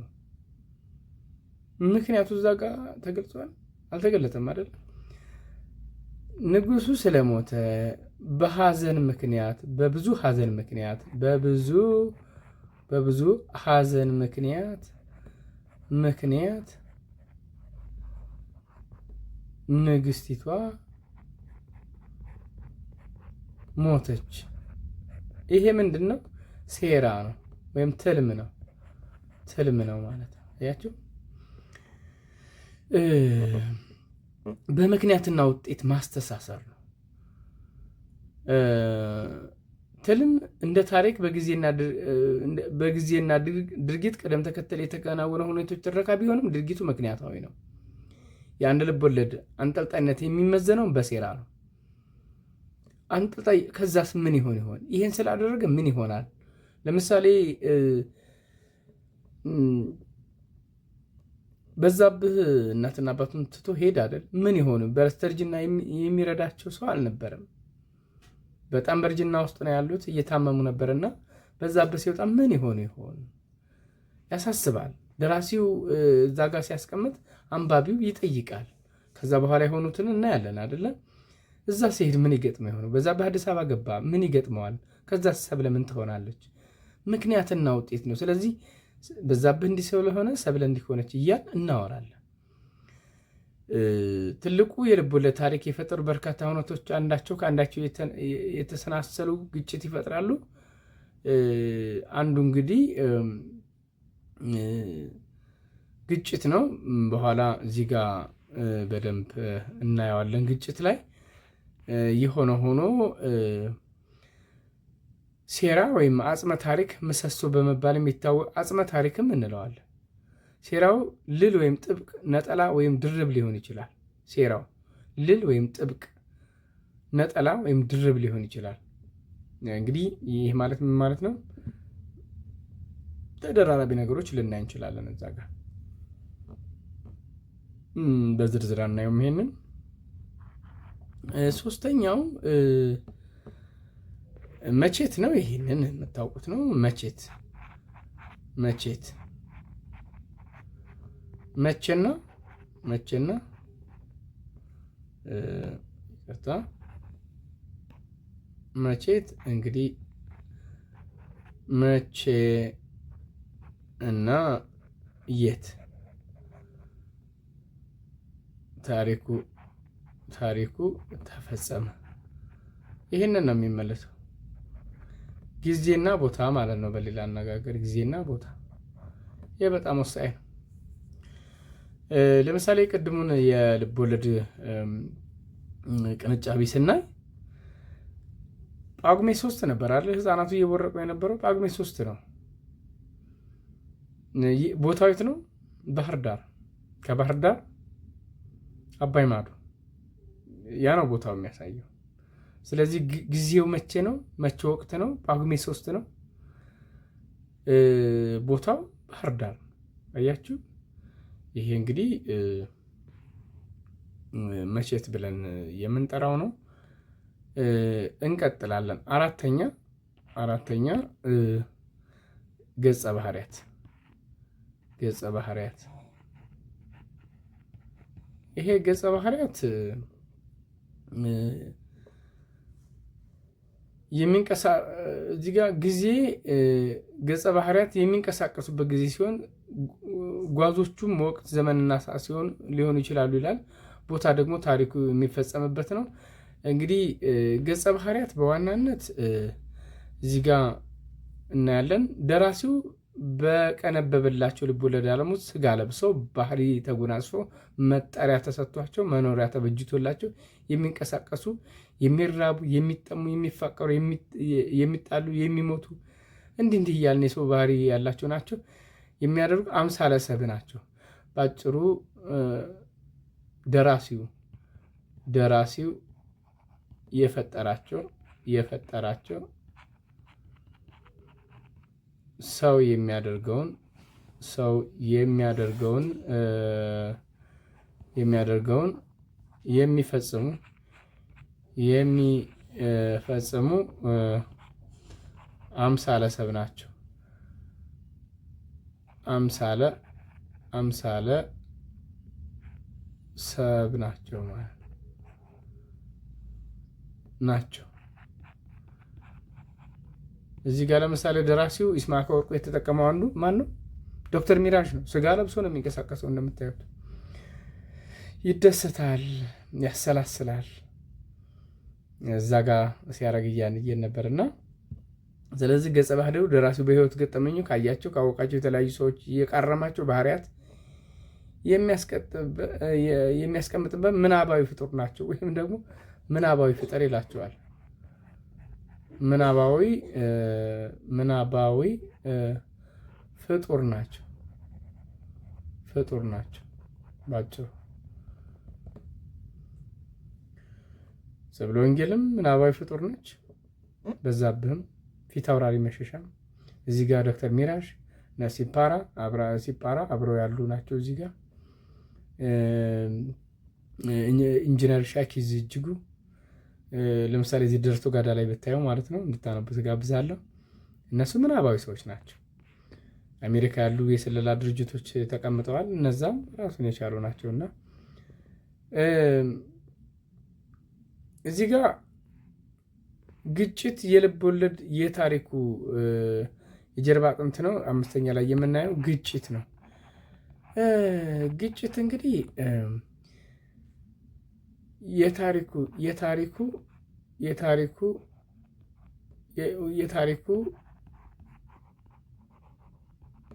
ምክንያቱ እዛ ጋር ተገልጿል? አልተገለጠም አይደል? ንጉሱ ስለሞተ በብዙ ሐዘን ምክንያት ንግስቲቷ ሞተች። ይሄ ምንድን ነው? ሴራ ነው ወይም ትልም ነው ማለት ነው። አያችሁ? በምክንያትና ውጤት ማስተሳሰር ነው። ትልም እንደ ታሪክ በጊዜና ድርጊት ቅደም ተከተል የተከናወነ ሁኔታዎች ትረካ ቢሆንም ድርጊቱ ምክንያታዊ ነው። የአንድ ልብ ወለድ አንጠልጣይነት የሚመዘነው በሴራ ነው። አንጠልጣይ ከዛስ ምን ይሆን? ይሄን ስላደረገ ምን ይሆናል? ለምሳሌ በዛብህ እናትና አባቱን ትቶ ሄድ አይደል? ምን ይሆን? በስተርጅና የሚረዳቸው ሰው አልነበረም። በጣም በእርጅና ውስጥ ነው ያሉት፣ እየታመሙ ነበርና በዛብህ ሲወጣ ምን ይሆን? ያሳስባል። ደራሲው እዛ ጋር ሲያስቀምጥ አንባቢው ይጠይቃል። ከዛ በኋላ የሆኑትን እናያለን አይደለ? እዛ ሲሄድ ምን ይገጥመው ይሆን? በዛብህ አዲስ አበባ ገባ፣ ምን ይገጥመዋል? ከዛ ሰብለ ምን ትሆናለች? ምክንያትና ውጤት ነው። ስለዚህ በዛብህ እንዲህ ስለሆነ ሰብለ እንዲሆነች እያል እናወራለን። ትልቁ የልብ ወለድ ታሪክ የፈጠሩ በርካታ ሁነቶች አንዳቸው ከአንዳቸው የተሰናሰሉ ግጭት ይፈጥራሉ። አንዱ እንግዲህ ግጭት ነው። በኋላ እዚህ ጋር በደንብ እናየዋለን። ግጭት ላይ የሆነ ሆኖ ሴራ ወይም አጽመ ታሪክ ምሰሶ በመባል የሚታወቅ አጽመ ታሪክም እንለዋለን። ሴራው ልል ወይም ጥብቅ፣ ነጠላ ወይም ድርብ ሊሆን ይችላል። ሴራው ልል ወይም ጥብቅ ነጠላ ወይም ድርብ ሊሆን ይችላል። እንግዲህ ይህ ማለት ምን ማለት ነው? ተደራራቢ ነገሮች ልናይ እንችላለን እዛ ጋር በዝርዝር አናየውም ይሄንን። ሶስተኛው መቼት ነው። ይሄንን የምታውቁት ነው። መቼት መቼና ይቅርታ መቼት እንግዲህ መቼ እና የት ታሪኩ ተፈጸመ። ይህንን ነው የሚመለሰው። ጊዜና ቦታ ማለት ነው። በሌላ አነጋገር ጊዜና ቦታ ይህ በጣም ወሳኝ ነው። ለምሳሌ ቅድሙን የልብ ወለድ ቅንጫቢ ስናይ ጳጉሜ 3 ነበር አይደል? ህፃናቱ እየቦረቁ የነበረው ጳጉሜ 3 ነው። ቦታው የት ነው? ባህር ዳር። ከባህር ዳር አባይ ማዶ ያ ነው ቦታው የሚያሳየው። ስለዚህ ጊዜው መቼ ነው? መቼ ወቅት ነው? ጳጉሜ 3 ነው። ቦታው ባህር ዳር። አያችሁ? ይሄ እንግዲህ መቼት ብለን የምንጠራው ነው። እንቀጥላለን። አራተኛ ገጸ ባህሪያት ይሄ ገጸ ባህሪያት እዚህ ጋር ጊዜ ገጸ ባህሪያት የሚንቀሳቀሱበት ጊዜ ሲሆን ጓዞቹም ወቅት፣ ዘመንና ሰዓት ሲሆን ሊሆኑ ይችላሉ ይላል። ቦታ ደግሞ ታሪኩ የሚፈጸምበት ነው። እንግዲህ ገጸ ባህሪያት በዋናነት እዚህ ጋር እናያለን። ደራሲው በቀነበበላቸው ልቦለድ ዓለም ውስጥ ስጋ ለብሰው ባህሪ ተጎናጽፈው መጠሪያ ተሰጥቷቸው መኖሪያ ተበጅቶላቸው የሚንቀሳቀሱ፣ የሚራቡ፣ የሚጠሙ፣ የሚፋቀሩ፣ የሚጣሉ፣ የሚሞቱ እንዲህ እያልን የሰው ባህሪ ያላቸው ናቸው። የሚያደርጉ አምሳለ ሰብ ናቸው። በአጭሩ ደራሲው የፈጠራቸው ሰው የሚያደርገውን የሚፈጽሙ አምሳለ ሰብ ናቸው። አምሳለ ሰብ ናቸው ማለት ናቸው። እዚህ ጋር ለምሳሌ ደራሲው ይስማዕከ ወርቁ የተጠቀመው አንዱ ማን ነው? ዶክተር ሚራዥ ነው። ስጋ ለብሶ ነው የሚንቀሳቀሰው። እንደምታዩት ይደሰታል፣ ያሰላስላል። እዛ ጋር ሲያረግ እያንየን ነበርና ስለዚህ ገጸ ባህሪው ደራሲው በህይወት ገጠመኙ ካያቸው ካወቃቸው የተለያዩ ሰዎች የቃረማቸው ባህሪያት የሚያስቀምጥበት ምናባዊ ፍጡር ናቸው፣ ወይም ደግሞ ምናባዊ ፍጠር ይላቸዋል። ምናባዊ ፍጡር ናቸው ባጭሩ። ዘብለ ወንጌልም ምናባዊ ፍጡር ነች። በዛብህም ፊት አውራሪ መሸሻም እዚህ ጋር ዶክተር ሚራዥ ሲፓራ አብረው ያሉ ናቸው። እዚህ ጋር ኢንጂነር ሻኪዝ እጅጉ ለምሳሌ እዚህ ደርቶ ጋዳ ላይ ብታየው ማለት ነው እንድታነቡት ጋብዛለሁ። እነሱ ምናባዊ ሰዎች ናቸው። አሜሪካ ያሉ የስለላ ድርጅቶች ተቀምጠዋል። እነዛም ራሱን የቻሉ ናቸውና እዚህ ጋር ግጭት የልብ ወለድ የታሪኩ የጀርባ አጥንት ነው። 5ኛ ላይ የምናየው ግጭት ነው። ግጭት እንግዲህ የታሪኩ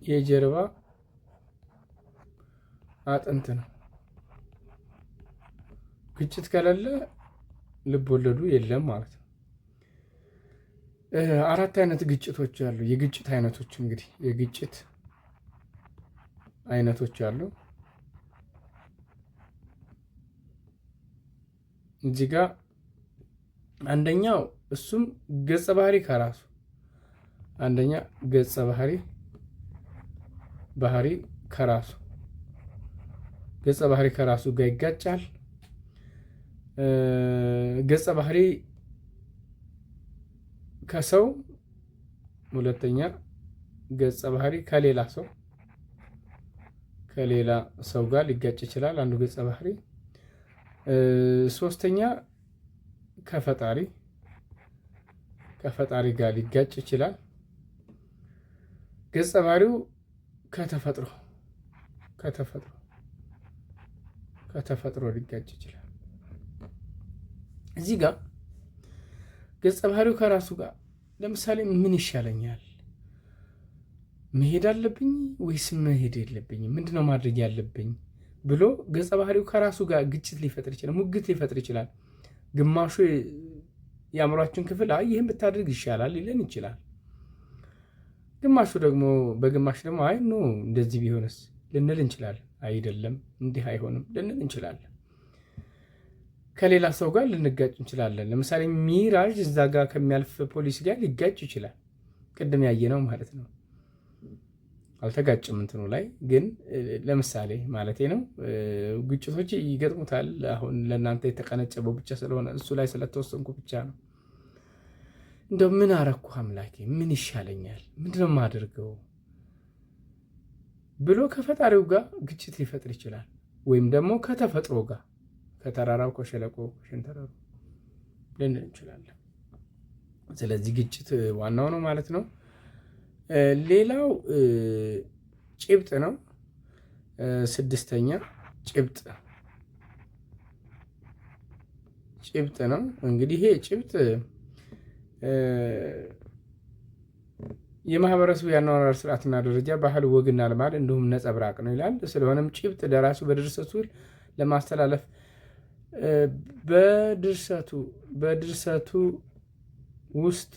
የጀርባ አጥንት ነው። ግጭት ከሌለ ልብ ወለዱ የለም ማለት ነው። 4 አይነት ግጭቶች አሉ። የግጭት አይነቶች እንግዲህ የግጭት አይነቶች አሉ። እዚህ ጋር አንደኛው እሱም ገጸ ባህሪ ከራሱ አንደኛ ገጸ ባህሪ ከራሱ ገጸ ባህሪ ከራሱ ጋር ይጋጫል። ገጸ ባህሪ ከሰው፣ ሁለተኛ ገጸ ባህሪ ከሌላ ሰው ጋር ሊጋጭ ይችላል አንዱ ገጸ ባህሪ። ሶስተኛ ከፈጣሪ ጋር ሊጋጭ ይችላል። ገጸ ባህሪው ከተፈጥሮ ሊጋጭ ይችላል። እዚህ ጋር ገጸ ባህሪው ከራሱ ጋር ለምሳሌ ምን ይሻለኛል፣ መሄድ አለብኝ ወይስ መሄድ የለብኝም፣ ምንድነው ማድረግ ያለብኝ ብሎ ገጸ ባህሪው ከራሱ ጋር ግጭት ሊፈጥር ይችላል፣ ሙግት ሊፈጥር ይችላል። ግማሹ የአእምሯችን ክፍል አይ ይህን ብታደርግ ይሻላል ሊለን ይችላል። በግማሽ ደግሞ አይ ኖ እንደዚህ ቢሆንስ ልንል እንችላለን። አይደለም እንዲህ አይሆንም ልንል እንችላለን። ከሌላ ሰው ጋር ልንጋጭ እንችላለን። ለምሳሌ ሚራዥ እዛ ጋር ከሚያልፍ ፖሊስ ጋር ሊጋጭ ይችላል። ቅድም ያየነው ማለት ነው። አልተጋጭም እንትኑ ላይ ግን ለምሳሌ ማለት ነው ግጭቶች ይገጥሙታል። አሁን ለእናንተ የተቀነጨበው ብቻ ስለሆነ እሱ ላይ ስለተወሰንኩ ብቻ ነው። እንደው ምን አረኩ አምላኬ፣ ምን ይሻለኛል፣ ምንድነው የማደርገው ብሎ ከፈጣሪው ጋር ግጭት ሊፈጥር ይችላል። ወይም ደግሞ ከተፈጥሮ ጋር ከተራራው፣ ከሸለቆ፣ ከሸንተረሩ ልንል እንችላለን። ስለዚህ ግጭት ዋናው ነው ማለት ነው። ሌላው ጭብጥ ነው። ስድስተኛ ጭብጥ ነው። እንግዲህ ይሄ ጭብጥ የማህበረሰቡ የአኗኗር ስርዓትና ደረጃ፣ ባህል፣ ወግና ልማድ እንዲሁም ነጸብራቅ ነው ይላል። ስለሆነም ጭብጥ ደራሲው በድርሰቱ ለማስተላለፍ በድርሰቱ ውስጥ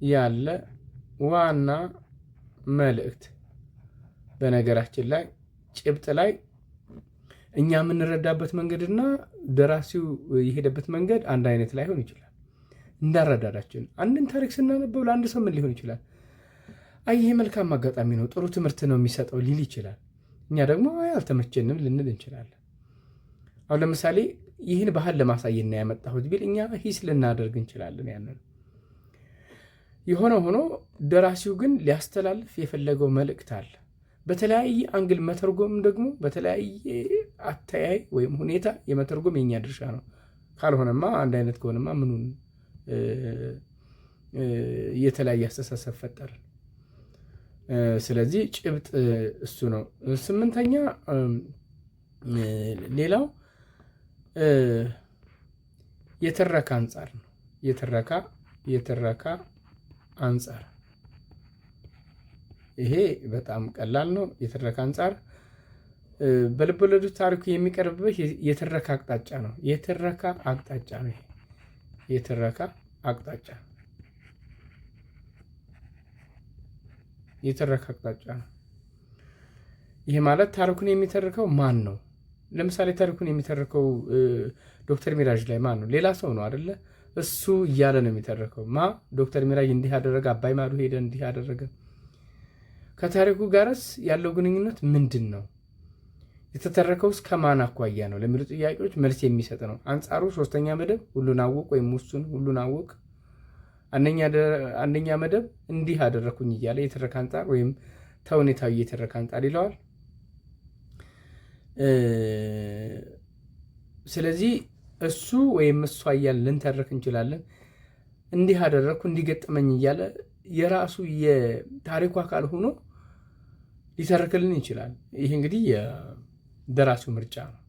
ያለ ዋና መልእክት። በነገራችን ላይ ጭብጥ ላይ እኛ የምንረዳበት መንገድና ደራሲው የሄደበት መንገድ አንድ አይነት ላይሆን ይችላል። እንዳረዳዳችን አንድን ታሪክ ስናነበው ለአንድ ሰው ምን ሊሆን ይችላል? አይ ይሄ መልካም አጋጣሚ ነው፣ ጥሩ ትምህርት ነው የሚሰጠው ሊል ይችላል። እኛ ደግሞ አይ አልተመቸንም ልንል እንችላለን። አሁን ለምሳሌ ይህን ባህል ለማሳየት ነው ያመጣሁት ቢል እኛ ሂስ ልናደርግ እንችላለን። ያንን የሆነ ሆኖ ደራሲው ግን ሊያስተላልፍ የፈለገው መልእክት አለ። በተለያየ አንግል መተርጎም ደግሞ በተለያየ አተያይ ወይም ሁኔታ የመተርጎም የኛ ድርሻ ነው። ካልሆነማ አንድ አይነት ከሆነማ ምኑን የተለያየ አስተሳሰብ ፈጠርን። ስለዚህ ጭብጥ እሱ ነው። ስምንተኛ ሌላው የትረካ አንጻር ነው። የትረካ አንጻር ይሄ በጣም ቀላል ነው። የትረካ አንጻር በልቦለዱ ታሪኩ የሚቀርብበት የትረካ አቅጣጫ ነው። የትረካ አቅጣጫ ነው። ይሄ የትረካ አቅጣጫ ነው። ይሄ ማለት ታሪኩን የሚተርከው ማን ነው? ለምሳሌ ታሪኩን የሚተርከው ዶክተር ሚራዥ ላይ ማን ነው? ሌላ ሰው ነው አይደለ? እሱ እያለ ነው የሚተርከው። ዶክተር ሚራዥ እንዲህ አደረገ፣ አባይ ማዶ ሄደ፣ እንዲህ አደረገ። ከታሪኩ ጋርስ ያለው ግንኙነት ምንድን ነው? የተተረከውስ ከማን አኳያ ነው ለሚሉ ጥያቄዎች መልስ የሚሰጥ ነው። አንጻሩ ሶስተኛ መደብ ሁሉን አወቅ ወይም ውሱን ሁሉን አወቅ። አንደኛ መደብ እንዲህ አደረኩኝ እያለ የትረካ አንጻር ወይም ተውኔታዊ የትረካ አንጻር ይለዋል። ስለዚህ እሱ ወይም እሷ እያለ ልንተረክ እንችላለን። እንዲህ አደረኩ እንዲገጠመኝ እያለ የራሱ የታሪኩ አካል ሆኖ ሊተርክልን ይችላል። ይህ እንግዲህ የደራሲው ምርጫ ነው።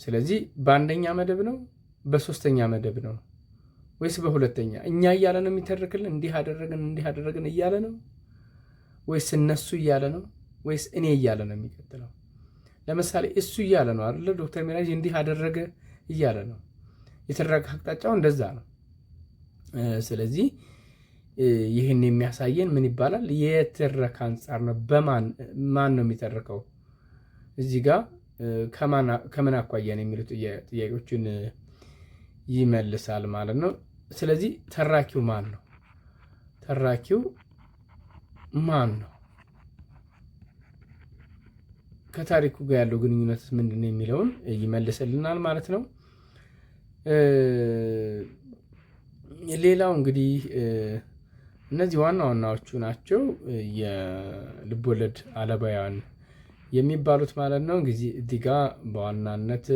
ስለዚህ በአንደኛ መደብ ነው፣ በሶስተኛ መደብ ነው ወይስ በሁለተኛ? እኛ እያለ ነው የሚተርክልን፣ እንዲህ አደረግን እያለ ነው ወይስ እነሱ እያለ ነው ወይስ እኔ እያለ ነው የሚቀጥለው? ለምሳሌ እሱ እያለ ነው አይደለ? ዶክተር ሚራዥ እንዲህ አደረገ እያለ ነው። የትረካ አቅጣጫው እንደዛ ነው። ስለዚህ ይህን የሚያሳየን ምን ይባላል? የትረካ አንጻር ነው። ማን ነው የሚተርከው? እዚህ ጋር ከምን አኳያ ነው የሚሉ ጥያቄዎችን ይመልሳል ማለት ነው። ስለዚህ ተራኪው ማን ነው? ተራኪው ማን ነው? ከታሪኩ ጋር ያለው ግንኙነት ምንድን ነው የሚለውን ይመልስልናል ማለት ነው። ሌላው እንግዲህ እነዚህ ዋና ዋናዎቹ ናቸው የልቦለድ አለባውያን የሚባሉት ማለት ነው። እንግዲህ እዚህ ጋር በዋናነት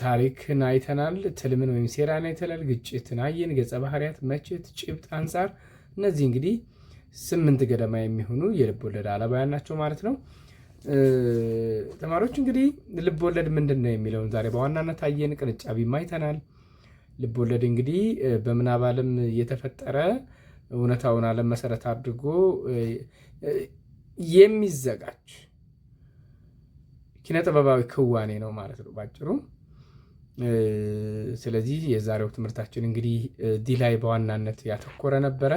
ታሪክን አይተናል፣ ትልምን ወይም ሴራን አይተናል፣ ግጭትን አየን፣ ገጸ ባህሪያት፣ መቼት፣ ጭብጥ፣ አንጻር። እነዚህ እንግዲህ 8 ገደማ የሚሆኑ የልቦለድ አለባውያን ናቸው ማለት ነው። ተማሪዎች እንግዲህ ልቦለድ ምንድን ነው የሚለውን ዛሬ በዋናነት አየን፣ ቅንጫቢም አይተናል። ልቦለድ እንግዲህ በምናብ ዓለም የተፈጠረ እውነታውን ዓለም መሰረት አድርጎ የሚዘጋጅ ኪነ ጥበባዊ ክዋኔ ነው ማለት ነው ባጭሩ። ስለዚህ የዛሬው ትምህርታችን እንግዲህ እዚህ ላይ በዋናነት ያተኮረ ነበረ።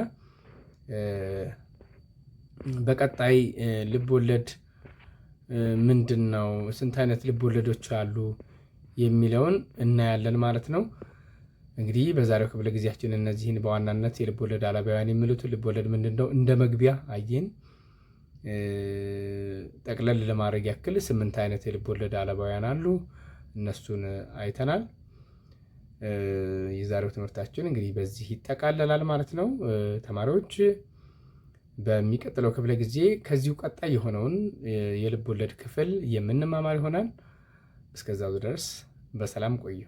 በቀጣይ ልቦለድ ምንድን ነው፣ ስንት አይነት ልቦለዶች አሉ የሚለውን እናያለን ማለት ነው። እንግዲህ በዛሬው ክፍለ ጊዜያችን እነዚህን በዋናነት የልቦለድ አለባውያን የሚሉትን ልቦለድ ምንድን ነው እንደ መግቢያ አየን። ጠቅለል ለማድረግ ያክል 8 አይነት የልቦለድ አለባውያን አሉ፣ እነሱን አይተናል። የዛሬው ትምህርታችን እንግዲህ በዚህ ይጠቃለላል ማለት ነው። ተማሪዎች በሚቀጥለው ክፍለ ጊዜ ከዚሁ ቀጣይ የሆነውን የልቦለድ ክፍል የምንማማር ይሆናል። እስከዛው ድረስ በሰላም ቆዩ።